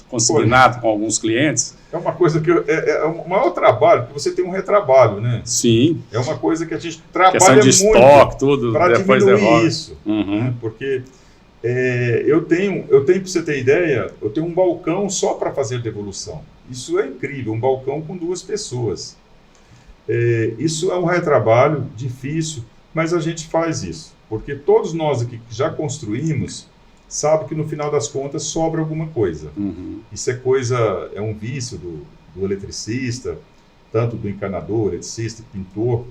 consignado com alguns clientes? É uma coisa que é o maior trabalho, porque você tem um retrabalho, né? Sim. É uma coisa que a gente trabalha questão de estoque, tudo, para depois diminuir devolve. isso. Né? Porque eu tenho, para você ter ideia, eu tenho um balcão só para fazer devolução. Isso é incrível, um balcão com 2 pessoas. Isso é um retrabalho difícil, mas a gente faz isso. Porque todos nós aqui que já construímos, sabe que no final das contas sobra alguma coisa. Isso é um vício do eletricista, tanto do encanador, eletricista, pintor,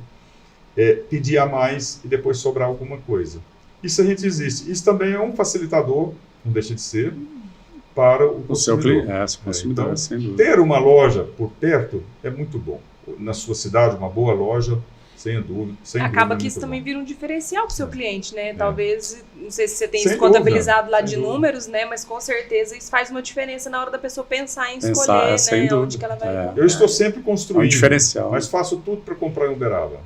pedir a mais e depois sobrar alguma coisa. Isso a gente existe. Isso também é um facilitador, não deixa de ser, para o consumidor. Consumidor, sem dúvida. Ter uma loja por perto é muito bom. Na sua cidade, uma boa loja, sem dúvida. Acaba que isso também vira um diferencial para o seu cliente, né? Talvez, não sei se você tem isso contabilizado lá de números, né? Mas com certeza isso faz uma diferença na hora da pessoa pensar em escolher, né? Onde que ela vai comprar. Eu estou sempre construindo, diferencial, mas faço tudo para comprar em Uberaba.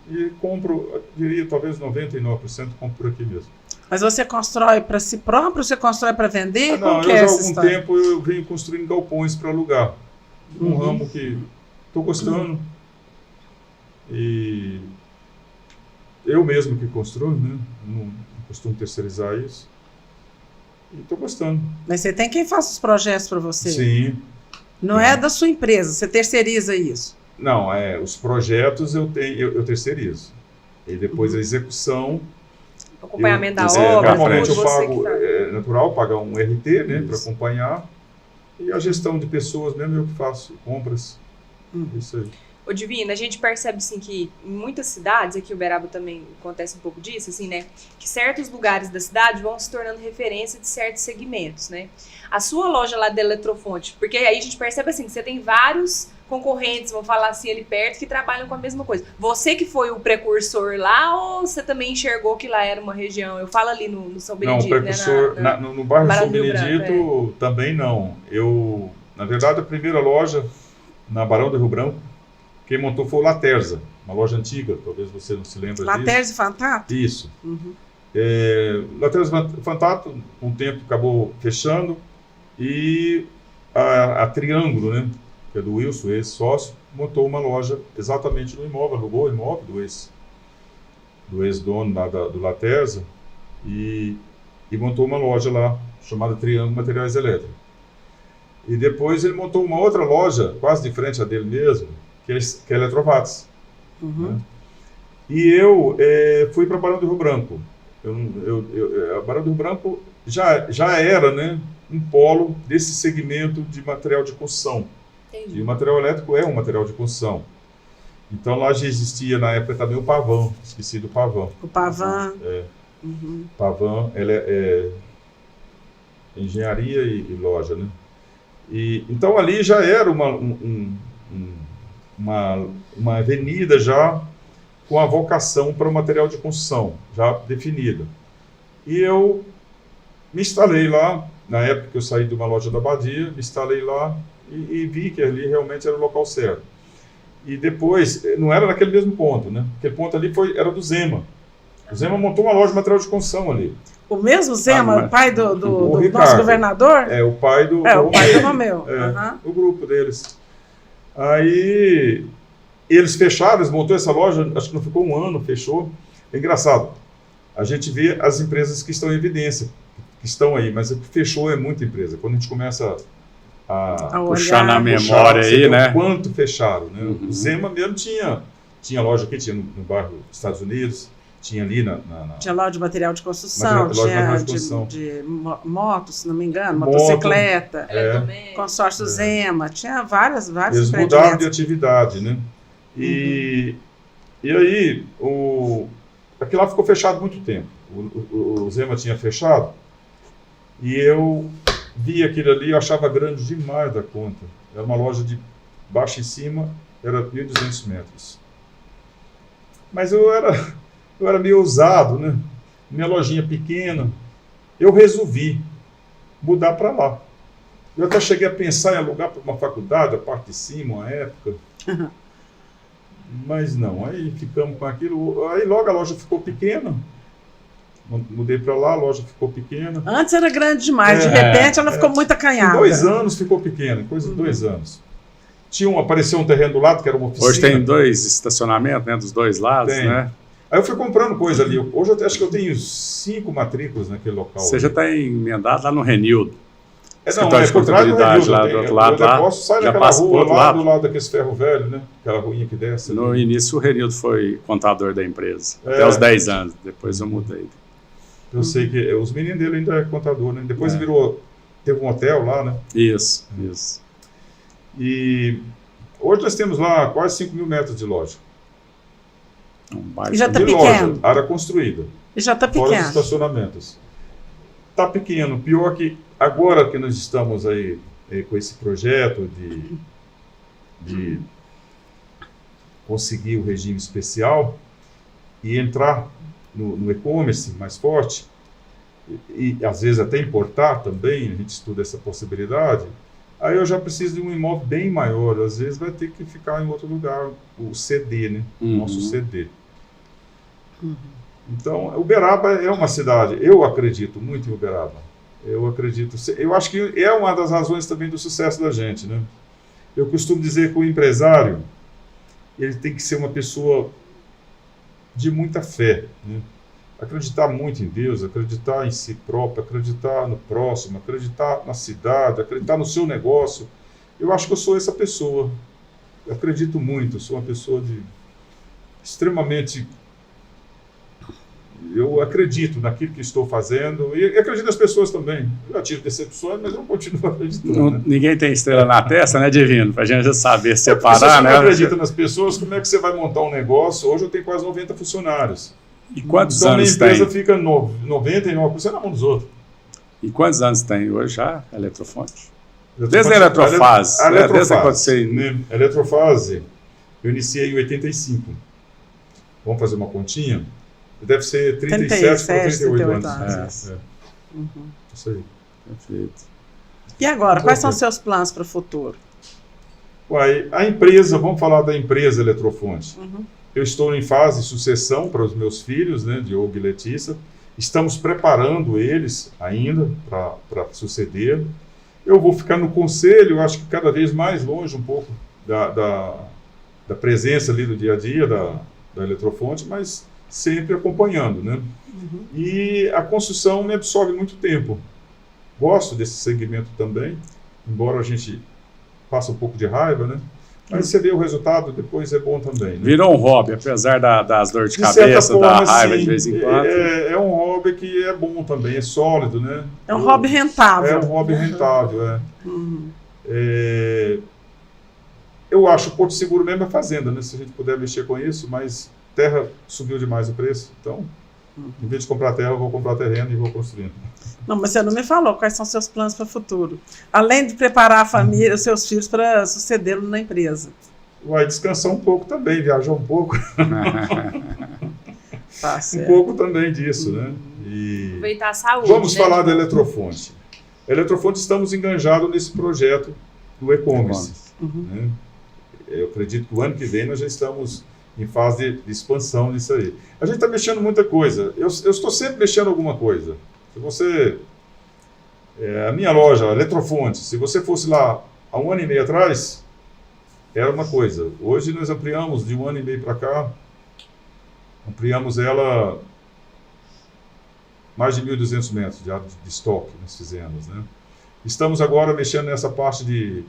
E compro, eu diria, talvez 99% compro por aqui mesmo. Mas você constrói para si próprio, você constrói para vender? Não, já há algum tempo eu venho construindo galpões para alugar. Um ramo que estou gostando. E eu mesmo que construo, né? Não costumo terceirizar isso. E estou gostando. Mas você tem quem faça os projetos para você? Sim. Não é da sua empresa, você terceiriza isso? Não, os projetos eu terceirizo. E depois a execução... O acompanhamento da obra. Normalmente eu pago, é natural pagar um RT, né, para acompanhar. E a gestão de pessoas mesmo eu que faço, compras, isso aí. Ô Divina, a gente percebe assim que em muitas cidades, aqui em Uberaba também acontece um pouco disso, assim, né? Que certos lugares da cidade vão se tornando referência de certos segmentos, né? A sua loja lá da Eletrofonte, porque aí a gente percebe assim que você tem vários concorrentes, vamos falar assim, ali perto, que trabalham com a mesma coisa. Você que foi o precursor lá ou você também enxergou que lá era uma região? Eu falo ali no São Benedito, não, o precursor, né? no bairro Barão São do Rio Benedito Branco, também não. Na verdade, a primeira loja na Barão do Rio Branco, quem montou foi o Laterza, uma loja antiga, talvez você não se lembre disso. Laterza e Fantato? Isso. Laterza e Fantato, com o tempo acabou fechando, e a Triângulo, né, que é do Wilson, ex-sócio, montou uma loja exatamente no imóvel, alugou o imóvel do ex-dono do Laterza, e montou uma loja lá, chamada Triângulo Materiais Elétricos. E depois ele montou uma outra loja, quase de frente a dele mesmo, que é a Eletrovates. Né? E eu fui para Barão do Rio Branco. A Barão do Rio Branco já era, né, um polo desse segmento de material de construção. Entendi. E o material elétrico é um material de construção. Então lá já existia na época também o Pavan, esqueci do Pavan. O Pavan. Pavan, ela é engenharia e loja, né? Então ali já era uma avenida já com a vocação para o material de construção, já definida. E eu me instalei lá, na época que eu saí de uma loja da Badia, me instalei lá e vi que ali realmente era o local certo. E depois, não era naquele mesmo ponto, né? Aquele ponto ali era do Zema. O Zema montou uma loja de material de construção ali. O mesmo Zema, o pai do Ricardo, nosso governador? É, o pai do... o pai do Romeu. O grupo deles. Aí, eles fecharam, eles montou essa loja, acho que não ficou um ano, fechou. É engraçado, a gente vê as empresas que estão em evidência, que estão aí, mas o que fechou é muita empresa. Quando a gente começa a puxar na memória aí, né? O quanto fecharam, né? O Zema mesmo tinha loja aqui, tinha no bairro dos Estados Unidos, tinha ali Tinha loja de material de construção, de moto, se não me engano, motocicleta, consórcio Zema, tinha vários eles mudaram de atividade, né? E aí, aquilo lá ficou fechado muito tempo. O Zema tinha fechado e eu vi aquilo ali, eu achava grande demais da conta. Era uma loja de baixo em cima, era 1.200 metros. Mas eu era meio ousado, né? Minha lojinha pequena. Eu resolvi mudar para lá. Eu até cheguei a pensar em alugar para uma faculdade, a parte de cima, uma época. Mas não, aí ficamos com aquilo. Aí logo a loja ficou pequena. Mudei para lá, a loja ficou pequena. Antes era grande demais, de repente ela ficou muito acanhada. Em 2 anos ficou pequena, coisa de 2 anos. Apareceu um terreno do lado, que era uma oficina. Hoje tem 2 estacionamentos, né, dos 2 lados, né? Aí eu fui comprando coisa ali. Hoje eu acho que eu tenho 5 matrículas naquele local. Você já está emendado lá no Renildo. Não, por trás do Renildo. Lá do outro lado, lá, sai daquela rua lá do lado daqueles ferro velho, né? Aquela ruinha que desce. No início o Renildo foi contador da empresa, até os 10 anos. Depois eu mudei. Eu sei que os meninos dele ainda é contador, né? Depois teve um hotel lá, né? Isso. E hoje nós temos lá quase 5 mil metros de loja. E já está pequeno. Loja, área construída. E já está pequeno. Fora os estacionamentos. Está pequeno. Pior que agora que nós estamos aí com esse projeto de conseguir o regime especial e entrar no e-commerce mais forte, e às vezes até importar também, a gente estuda essa possibilidade, aí eu já preciso de um imóvel bem maior, às vezes vai ter que ficar em outro lugar, o CD, né? O nosso CD. Então, Uberaba é uma cidade, eu acredito muito em Uberaba. Eu acho que é uma das razões também do sucesso da gente, né? Eu costumo dizer que o empresário, ele tem que ser uma pessoa de muita fé, né? Acreditar muito em Deus, acreditar em si próprio, acreditar no próximo, acreditar na cidade, acreditar no seu negócio. Eu acho que eu sou essa pessoa. Eu acredito muito, eu sou uma pessoa extremamente Eu acredito naquilo que estou fazendo e acredito nas pessoas também. Eu já tive decepções, mas eu continuo acreditando. Né? Ninguém tem estrela na testa, né, Divino? Para a gente saber separar, Se você né? não acredita nas pessoas, como é que você vai montar um negócio? Hoje eu tenho quase 90 funcionários. E quantos Então, anos a empresa tem? fica 99% na mão dos outros. E quantos anos tem hoje já a Eletrofonte? Desde a Eletrofase. Desde quando você... Né? A Eletrofase, eu iniciei em 85. Vamos fazer uma continha? Deve ser 37 para 38 anos. Uhum. Isso aí. Perfeito. E agora, quais são os seus planos para o futuro? Uai, a empresa, vamos falar da empresa Eletrofonte. Uhum. Eu estou em fase de sucessão para os meus filhos, né, Diogo e Letícia. Estamos preparando eles ainda para suceder. Eu vou ficar no conselho, acho que cada vez mais longe um pouco da presença ali do dia a dia da Eletrofonte, mas sempre acompanhando, né? Uhum. E a construção me absorve muito tempo. Gosto desse segmento também, embora a gente passe um pouco de raiva, né? Mas você vê o resultado, depois é bom também. Né? Virou um hobby, apesar das dores de certa cabeça, forma, da raiva sim, de vez em quando. É um hobby que é bom também, é sólido, né? É um hobby rentável. É um hobby rentável, é. Uhum. Eu acho Porto Seguro mesmo é fazenda, né? Se a gente puder mexer com isso, mas terra subiu demais o preço, então, em vez de comprar terra, eu vou comprar terreno e vou construindo. Não, mas você não me falou quais são seus planos para o futuro. Além de preparar a família, os seus filhos para sucedê-lo na empresa. Vai descansar um pouco também, viajar um pouco. Tá Um certo. pouco também disso, né? E Aproveitar a saúde. vamos né? falar da Eletrofonte. A Eletrofonte estamos enganjados nesse projeto do e-commerce. Uhum. Né? Eu acredito que o ano que vem nós já estamos em fase de expansão nisso aí. A gente está mexendo muita coisa. Eu estou sempre mexendo alguma coisa. Se você... a minha loja, a Eletrofonte, se você fosse lá há 1 ano e meio atrás, era uma coisa. Hoje nós ampliamos de 1 ano e meio para cá, ampliamos ela mais de 1.200 metros de área de estoque nós fizemos, né? Estamos agora mexendo nessa parte de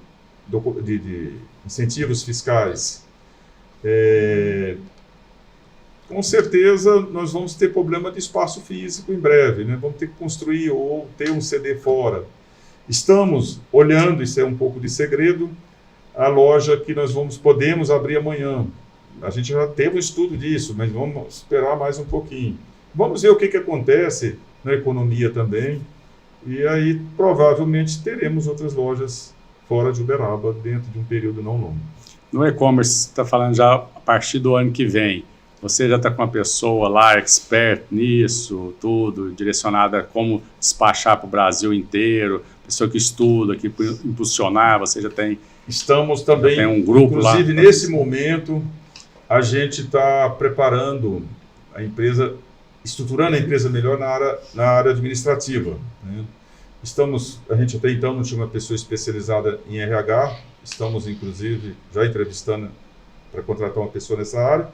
incentivos fiscais. Com certeza nós vamos ter problema de espaço físico em breve, né? Vamos ter que construir ou ter um CD fora. Estamos olhando, isso é um pouco de segredo, a loja que nós podemos abrir amanhã. A gente já teve um estudo disso, mas vamos esperar mais um pouquinho. Vamos ver o que acontece na economia também, e aí provavelmente teremos outras lojas fora de Uberaba dentro de um período não longo. No e-commerce, você está falando já a partir do ano que vem. Você já está com uma pessoa lá, expert nisso, tudo, direcionada a como despachar para o Brasil inteiro, pessoa que estuda, que impulsionar, você já tem... Estamos também, tem um grupo lá. Inclusive nesse momento, a gente está preparando a empresa, estruturando a empresa melhor na área administrativa, né? A gente até então não tinha uma pessoa especializada em RH, estamos inclusive já entrevistando para contratar uma pessoa nessa área.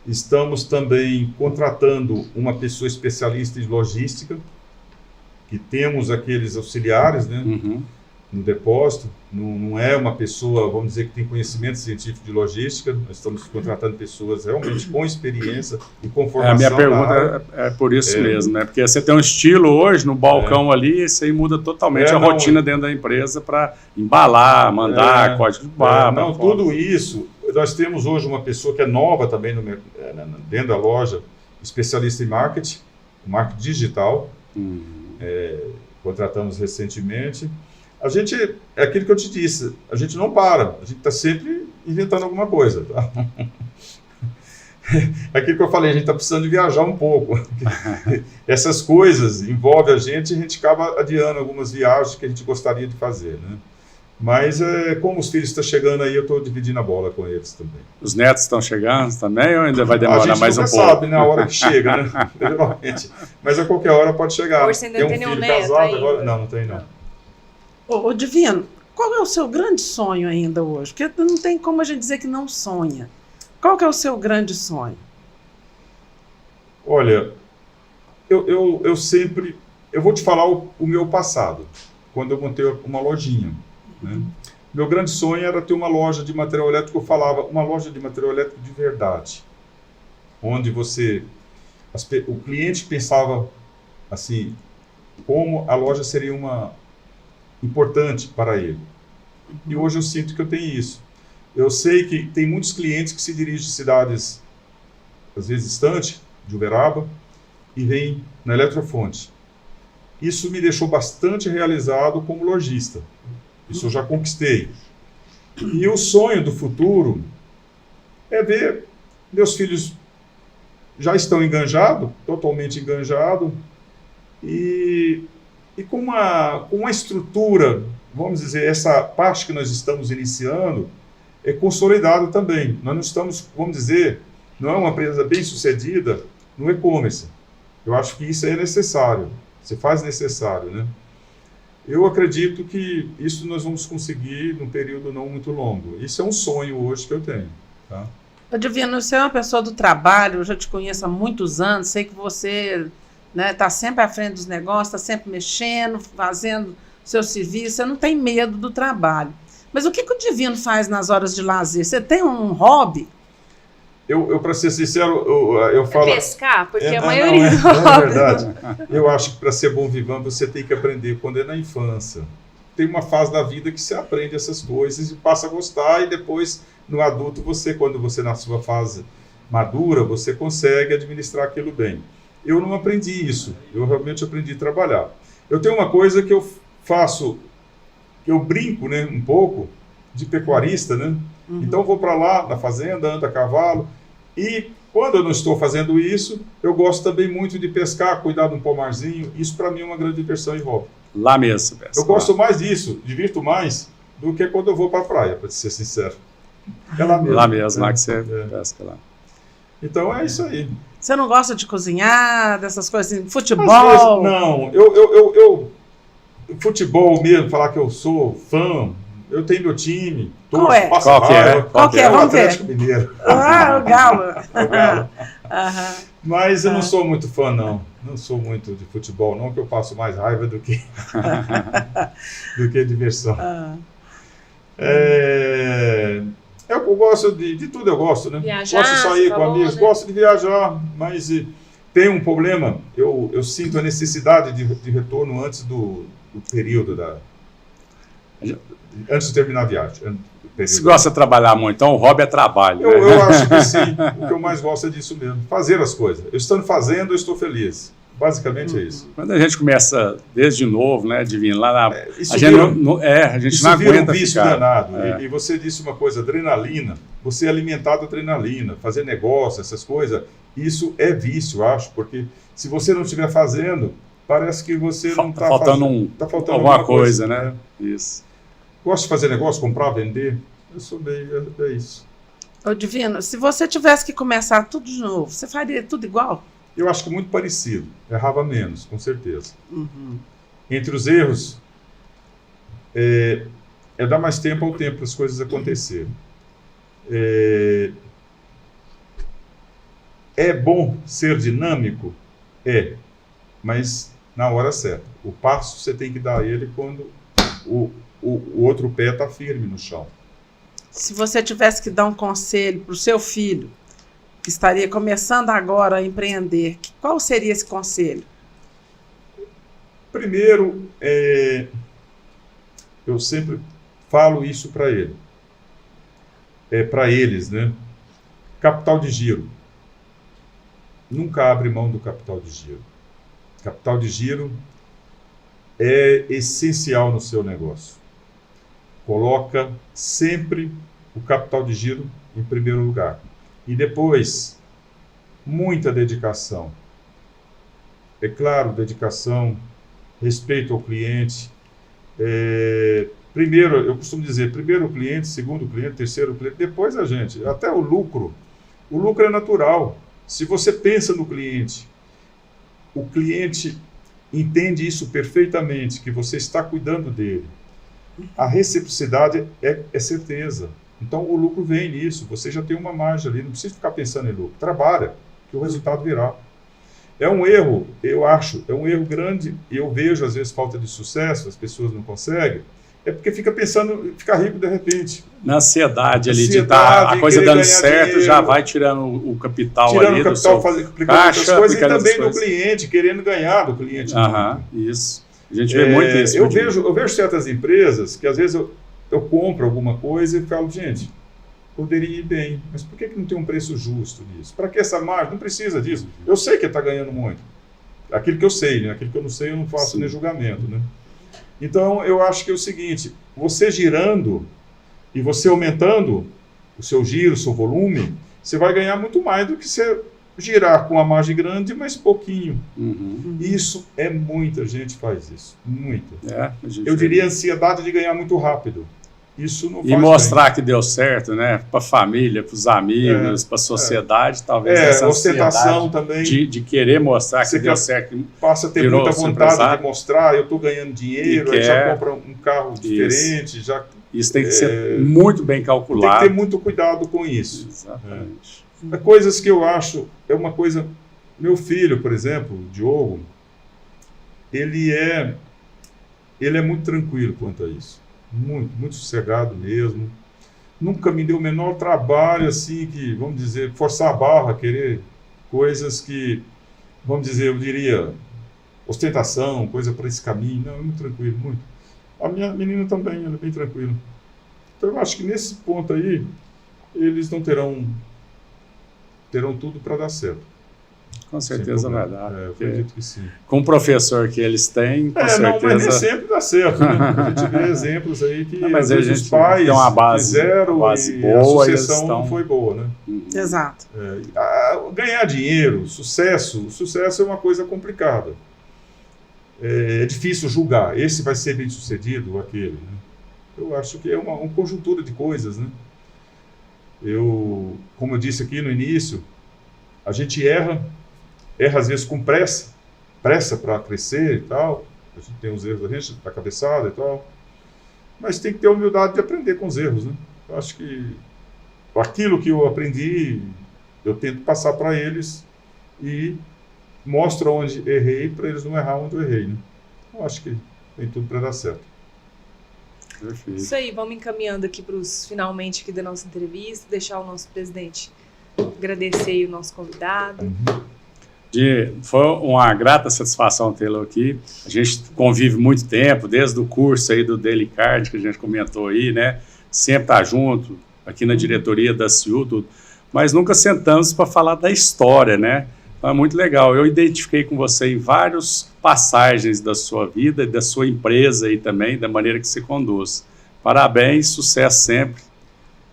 Estamos também contratando uma pessoa especialista em logística, que temos aqueles auxiliares, né, no depósito. Não é uma pessoa, vamos dizer, que tem conhecimento científico de logística. Nós estamos contratando pessoas realmente com experiência e com formação. A minha pergunta é por isso mesmo, né? Porque você tem um estilo hoje no balcão ali, isso aí muda totalmente a rotina dentro da empresa para embalar, mandar código de barra. Tudo isso. Nós temos hoje uma pessoa que é nova também dentro da loja, especialista em marketing digital. Contratamos recentemente. A gente, é aquilo que eu te disse, a gente não para, a gente está sempre inventando alguma coisa. Tá? É aquilo que eu falei, a gente está precisando de viajar um pouco. Essas coisas envolvem a gente acaba adiando algumas viagens que a gente gostaria de fazer, né? Mas, como os filhos estão chegando aí, eu estou dividindo a bola com eles também. Os netos estão chegando também ou ainda vai demorar mais um pouco? A gente nunca sabe, na hora que chega, né? Geralmente. Mas a qualquer hora pode chegar. Você ainda tem um filho neto casado ainda? agora? Não tem não. Ô, Divino, qual é o seu grande sonho ainda hoje? Porque não tem como a gente dizer que não sonha. Qual que é o seu grande sonho? Olha, eu sempre... Eu vou te falar o meu passado, quando eu montei uma lojinha, né? Meu grande sonho era ter uma loja de material elétrico, eu falava, uma loja de material elétrico de verdade, onde você o cliente pensava assim, como a loja seria importante para ele. E hoje eu sinto que eu tenho isso. Eu sei que tem muitos clientes que se dirigem de cidades, às vezes distantes, de Uberaba, e vêm na Eletrofonte. Isso me deixou bastante realizado como lojista. Isso eu já conquistei. E o sonho do futuro é ver meus filhos já estão enganjados, totalmente enganjados, e com uma estrutura, vamos dizer, essa parte que nós estamos iniciando é consolidada também. Nós não estamos, vamos dizer, não é uma empresa bem sucedida no e-commerce. Eu acho que isso é necessário, se faz necessário, né? Eu acredito que isso nós vamos conseguir num período não muito longo. Isso é um sonho hoje que eu tenho, tá? Divino, você é uma pessoa do trabalho, eu já te conheço há muitos anos, sei que você está sempre à frente dos negócios, está sempre mexendo, fazendo seu serviço, você não tem medo do trabalho. Mas o que o Divino faz nas horas de lazer? Você tem um hobby? Eu para ser sincero, eu falo... É pescar? Porque a maioria do hobby... hobby... É verdade. Eu acho que para ser bom vivant você tem que aprender quando é na infância. Tem uma fase da vida que você aprende essas coisas e passa a gostar, e depois, no adulto, quando você na sua fase madura, você consegue administrar aquilo bem. Eu não aprendi isso, eu realmente aprendi a trabalhar. Eu tenho uma coisa que eu faço, que eu brinco, né, um pouco, de pecuarista, né? Então eu vou para lá, na fazenda, ando a cavalo, e quando eu não estou fazendo isso, eu gosto também muito de pescar, cuidar de um pomarzinho. Isso para mim é uma grande diversão e hobby. Lá mesmo, pesca. Eu gosto mais disso, divirto mais, do que quando eu vou para a praia, para ser sincero. É lá mesmo. Lá mesmo, lá que você pesca lá. Então é isso aí. Você não gosta de cozinhar, dessas coisas assim, futebol? Às vezes, não, eu futebol mesmo, falar que eu sou fã, eu tenho meu time, Qual é? Qual que é? Vamos ver. Atlético Mineiro. Ah, o Galo. O Galo. Aham. Mas eu não sou muito fã, não. Não sou muito de futebol, não, que eu passo mais raiva do que diversão. Eu gosto de tudo, eu gosto, né? Viajar, gosto de sair com amigos, né? gosto de viajar, mas tem um problema. Eu sinto a necessidade de retorno antes do período antes de terminar a viagem. Você gosta de trabalhar muito, então o hobby é trabalho. Eu acho que sim. O que eu mais gosto é disso mesmo. Fazer as coisas. Eu estando fazendo, eu estou feliz. Basicamente é isso. Quando a gente começa desde novo, né, Divino, lá na... Isso a gente não aguenta um vício ficar. danado. E você disse uma coisa, adrenalina. Você é alimentado de adrenalina, fazer negócio, essas coisas, isso é vício, eu acho, porque se você não estiver fazendo, parece que você não está faltando tá faltando alguma coisa, né? Isso. Gosto de fazer negócio, comprar, vender. Eu sou bem, é isso. Ô, Divino, se você tivesse que começar tudo de novo, você faria tudo igual? Eu acho que muito parecido. Errava menos, com certeza. Entre os erros, é dar mais tempo ao tempo para as coisas acontecerem. É bom ser dinâmico? Mas na hora certa. O passo você tem que dar ele quando o outro pé está firme no chão. Se você tivesse que dar um conselho para o seu filho, que estaria começando agora a empreender, qual seria esse conselho? Primeiro, eu sempre falo isso para ele. Para eles, né? Capital de giro. Nunca abre mão do capital de giro. Capital de giro é essencial no seu negócio. Coloca sempre o capital de giro em primeiro lugar. E depois, muita dedicação. É claro, dedicação, respeito ao cliente. Primeiro, eu costumo dizer, primeiro o cliente, segundo o cliente, terceiro o cliente, depois a gente. Até o lucro. O lucro é natural. Se você pensa no cliente, o cliente entende isso perfeitamente, que você está cuidando dele. A reciprocidade é certeza. Então o lucro vem nisso, você já tem uma margem ali, não precisa ficar pensando em lucro. Trabalha, que o resultado virá. É um erro, eu acho, é um erro grande, e eu vejo às vezes falta de sucesso, as pessoas não conseguem, é porque fica pensando em ficar rico de repente. Na ansiedade ali de Ansiedade, estar a coisa querer dando ganhar certo, dinheiro. já vai tirando o capital Tirando ali o do capital, seu aplicando caixa, outras coisas, e aplicando também outras do coisas. cliente, querendo ganhar do cliente. Aham, isso. A gente vê muito isso. Eu vejo certas empresas que às vezes eu compro alguma coisa e falo, gente, poderia ir bem, mas por que não tem um preço justo nisso? Para que essa margem? Não precisa disso. Eu sei que está ganhando muito. Aquilo que eu sei, né? Aquilo que eu não sei, eu não faço nem julgamento, né? Então, eu acho que é o seguinte, você girando e você aumentando o seu giro, o seu volume, você vai ganhar muito mais do que você girar com a margem grande, mas pouquinho. Uhum. Isso muita gente faz isso, muita. Eu diria a ansiedade de ganhar muito rápido. Isso não faz e mostrar bem. que deu certo, né? Para a família, para os amigos, para a sociedade, talvez essa ostentação também. De querer mostrar que deu certo. Passa a ter muita vontade de mostrar, eu estou ganhando dinheiro, aí já compra um carro diferente. Isso tem que ser muito bem calculado. Tem que ter muito cuidado com isso. Exatamente. Coisas que eu acho, é uma coisa... Meu filho, por exemplo, o Diogo, ele é muito tranquilo quanto a isso. Muito sossegado mesmo. Nunca me deu o menor trabalho, assim, que, vamos dizer, forçar a barra, querer coisas que, vamos dizer, eu diria, ostentação, coisa para esse caminho. Não, é muito tranquilo, muito. A minha menina também, ela é bem tranquila. Então, eu acho que nesse ponto aí, eles não terão tudo para dar certo. Com certeza vai dar. Eu acredito que sim. Com o professor que eles têm, com certeza... Não, mas nem sempre dá certo, né? A gente vê exemplos aí que mas a gente os pais tem uma base, fizeram boa, e a sucessão não foi boa, né? Exato. Ganhar dinheiro, sucesso é uma coisa complicada. É difícil julgar. Esse vai ser bem sucedido ou aquele, né? Eu acho que é uma conjuntura de coisas, né? Como eu disse aqui no início, a gente erra às vezes com pressa para crescer e tal, a gente tem os erros da gente, da cabeçada e tal, mas tem que ter a humildade de aprender com os erros, né? Eu acho que aquilo que eu aprendi, eu tento passar para eles e mostro onde errei para eles não errar onde eu errei, né? Eu acho que tem tudo para dar certo. Perfeito. Isso aí, vamos encaminhando aqui para os finalmente aqui da nossa entrevista, deixar o nosso presidente agradecer aí o nosso convidado. Foi uma grata satisfação tê-lo aqui. A gente convive muito tempo, desde o curso aí do Daily Card, que a gente comentou aí, né? Sempre tá junto, aqui na diretoria da CIU, tudo. Mas nunca sentamos para falar da história, né? Então é muito legal. Eu identifiquei com você em várias passagens da sua vida, da sua empresa aí também, da maneira que você conduz. Parabéns, sucesso sempre.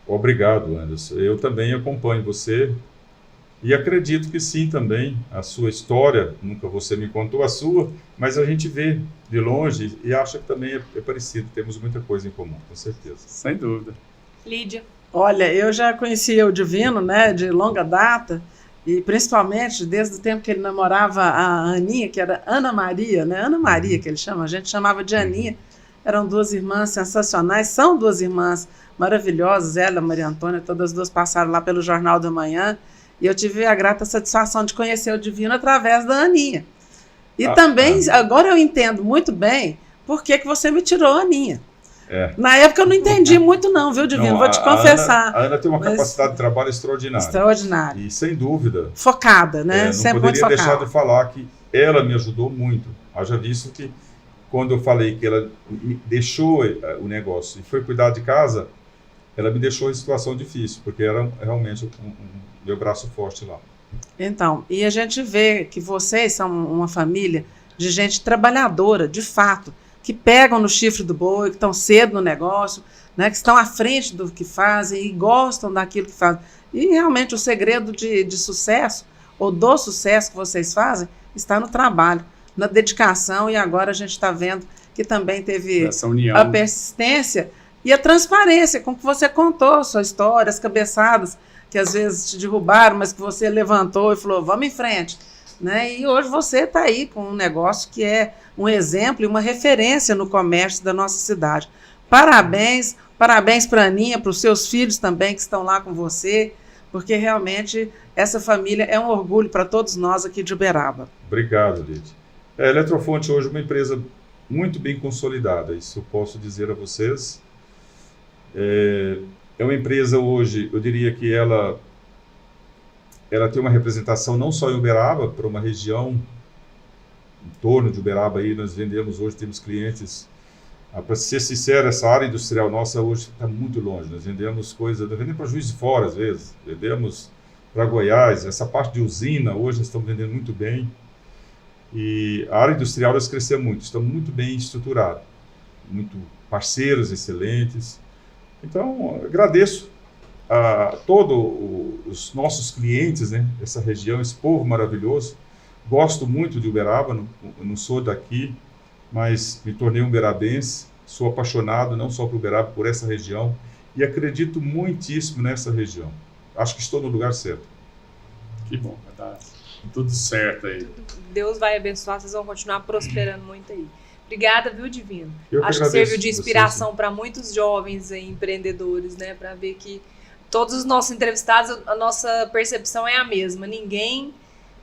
Obrigado, Anderson. Eu também acompanho você e acredito que sim também. A sua história, nunca você me contou a sua, mas a gente vê de longe e acha que também é parecido. Temos muita coisa em comum, com certeza. Sem dúvida. Lídia. Olha, eu já conhecia o Divino, né, de longa data, e principalmente desde o tempo que ele namorava a Aninha, que era Ana Maria, né? Ana Maria que ele chama, a gente chamava de Aninha. Eram duas irmãs sensacionais, são duas irmãs maravilhosas, ela, a Maria Antônia, todas as duas passaram lá pelo Jornal da Manhã, e eu tive a grata satisfação de conhecer o Divino através da Aninha. E também, agora eu entendo muito bem por que você me tirou a Aninha. Na época eu não entendi muito não, viu, Divino? Vou te confessar. A Ana tem uma capacidade de trabalho extraordinária. Extraordinária. E sem dúvida. Focada, né? Sempre muito focada. Não poderia deixar de falar que ela me ajudou muito. Haja visto que quando eu falei que ela me deixou o negócio e foi cuidar de casa, ela me deixou em situação difícil, porque era realmente meu braço forte lá. Então, e a gente vê que vocês são uma família de gente trabalhadora, de fato, que pegam no chifre do boi, que estão cedo no negócio, né, que estão à frente do que fazem e gostam daquilo que fazem. E realmente o segredo de sucesso, ou do sucesso que vocês fazem, está no trabalho, na dedicação, e agora a gente está vendo que também teve a persistência e a transparência com que você contou a sua história, as cabeçadas que às vezes te derrubaram, mas que você levantou e falou, vamos em frente. Né? E hoje você está aí com um negócio que é um exemplo e uma referência no comércio da nossa cidade. Parabéns, parabéns para a Aninha, para os seus filhos também que estão lá com você, porque realmente essa família é um orgulho para todos nós aqui de Uberaba. Obrigado, Lídia. A Eletrofonte hoje é uma empresa muito bem consolidada, isso eu posso dizer a vocês. É uma empresa hoje, eu diria que ela tem uma representação não só em Uberaba, para uma região em torno de Uberaba, aí nós vendemos hoje, temos clientes. Para ser sincero, essa área industrial nossa hoje está muito longe. Nós vendemos para Juiz de Fora às vezes, vendemos para Goiás, essa parte de usina hoje nós estamos vendendo muito bem. E a área industrial nós crescemos muito, estamos muito bem estruturados, muito parceiros excelentes. Então, agradeço a todos os nossos clientes, né, essa região, esse povo maravilhoso. Gosto muito de Uberaba, não sou daqui, mas me tornei uberabense, sou apaixonado não só por Uberaba, por essa região, e acredito muitíssimo nessa região. Acho que estou no lugar certo. Que bom, vai dar tudo certo aí. Deus vai abençoar, vocês vão continuar prosperando muito aí. Obrigada, viu, Divino? Eu Acho que serviu de vocês, inspiração para muitos jovens e empreendedores, né? Para ver que todos os nossos entrevistados, a nossa percepção é a mesma. Ninguém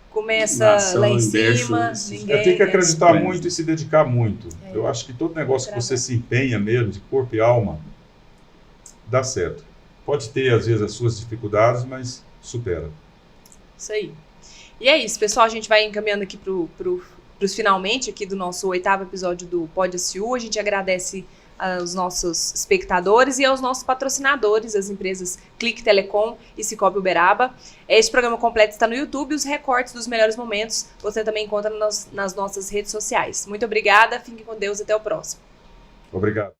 começa lá em cima. Ninguém tem que acreditar muito e se dedicar muito. Eu acho que todo negócio que você se empenha mesmo, de corpo e alma, dá certo. Pode ter, às vezes, as suas dificuldades, mas supera. Isso aí. E é isso, pessoal. A gente vai encaminhando aqui pros finalmente aqui do nosso 8º episódio do Pod SU. A gente agradece aos nossos espectadores e aos nossos patrocinadores, as empresas Clique Telecom e Cicobi Uberaba. Esse programa completo está no YouTube, os recortes dos melhores momentos você também encontra nas nossas redes sociais. Muito obrigada, fiquem com Deus e até o próximo. Obrigado.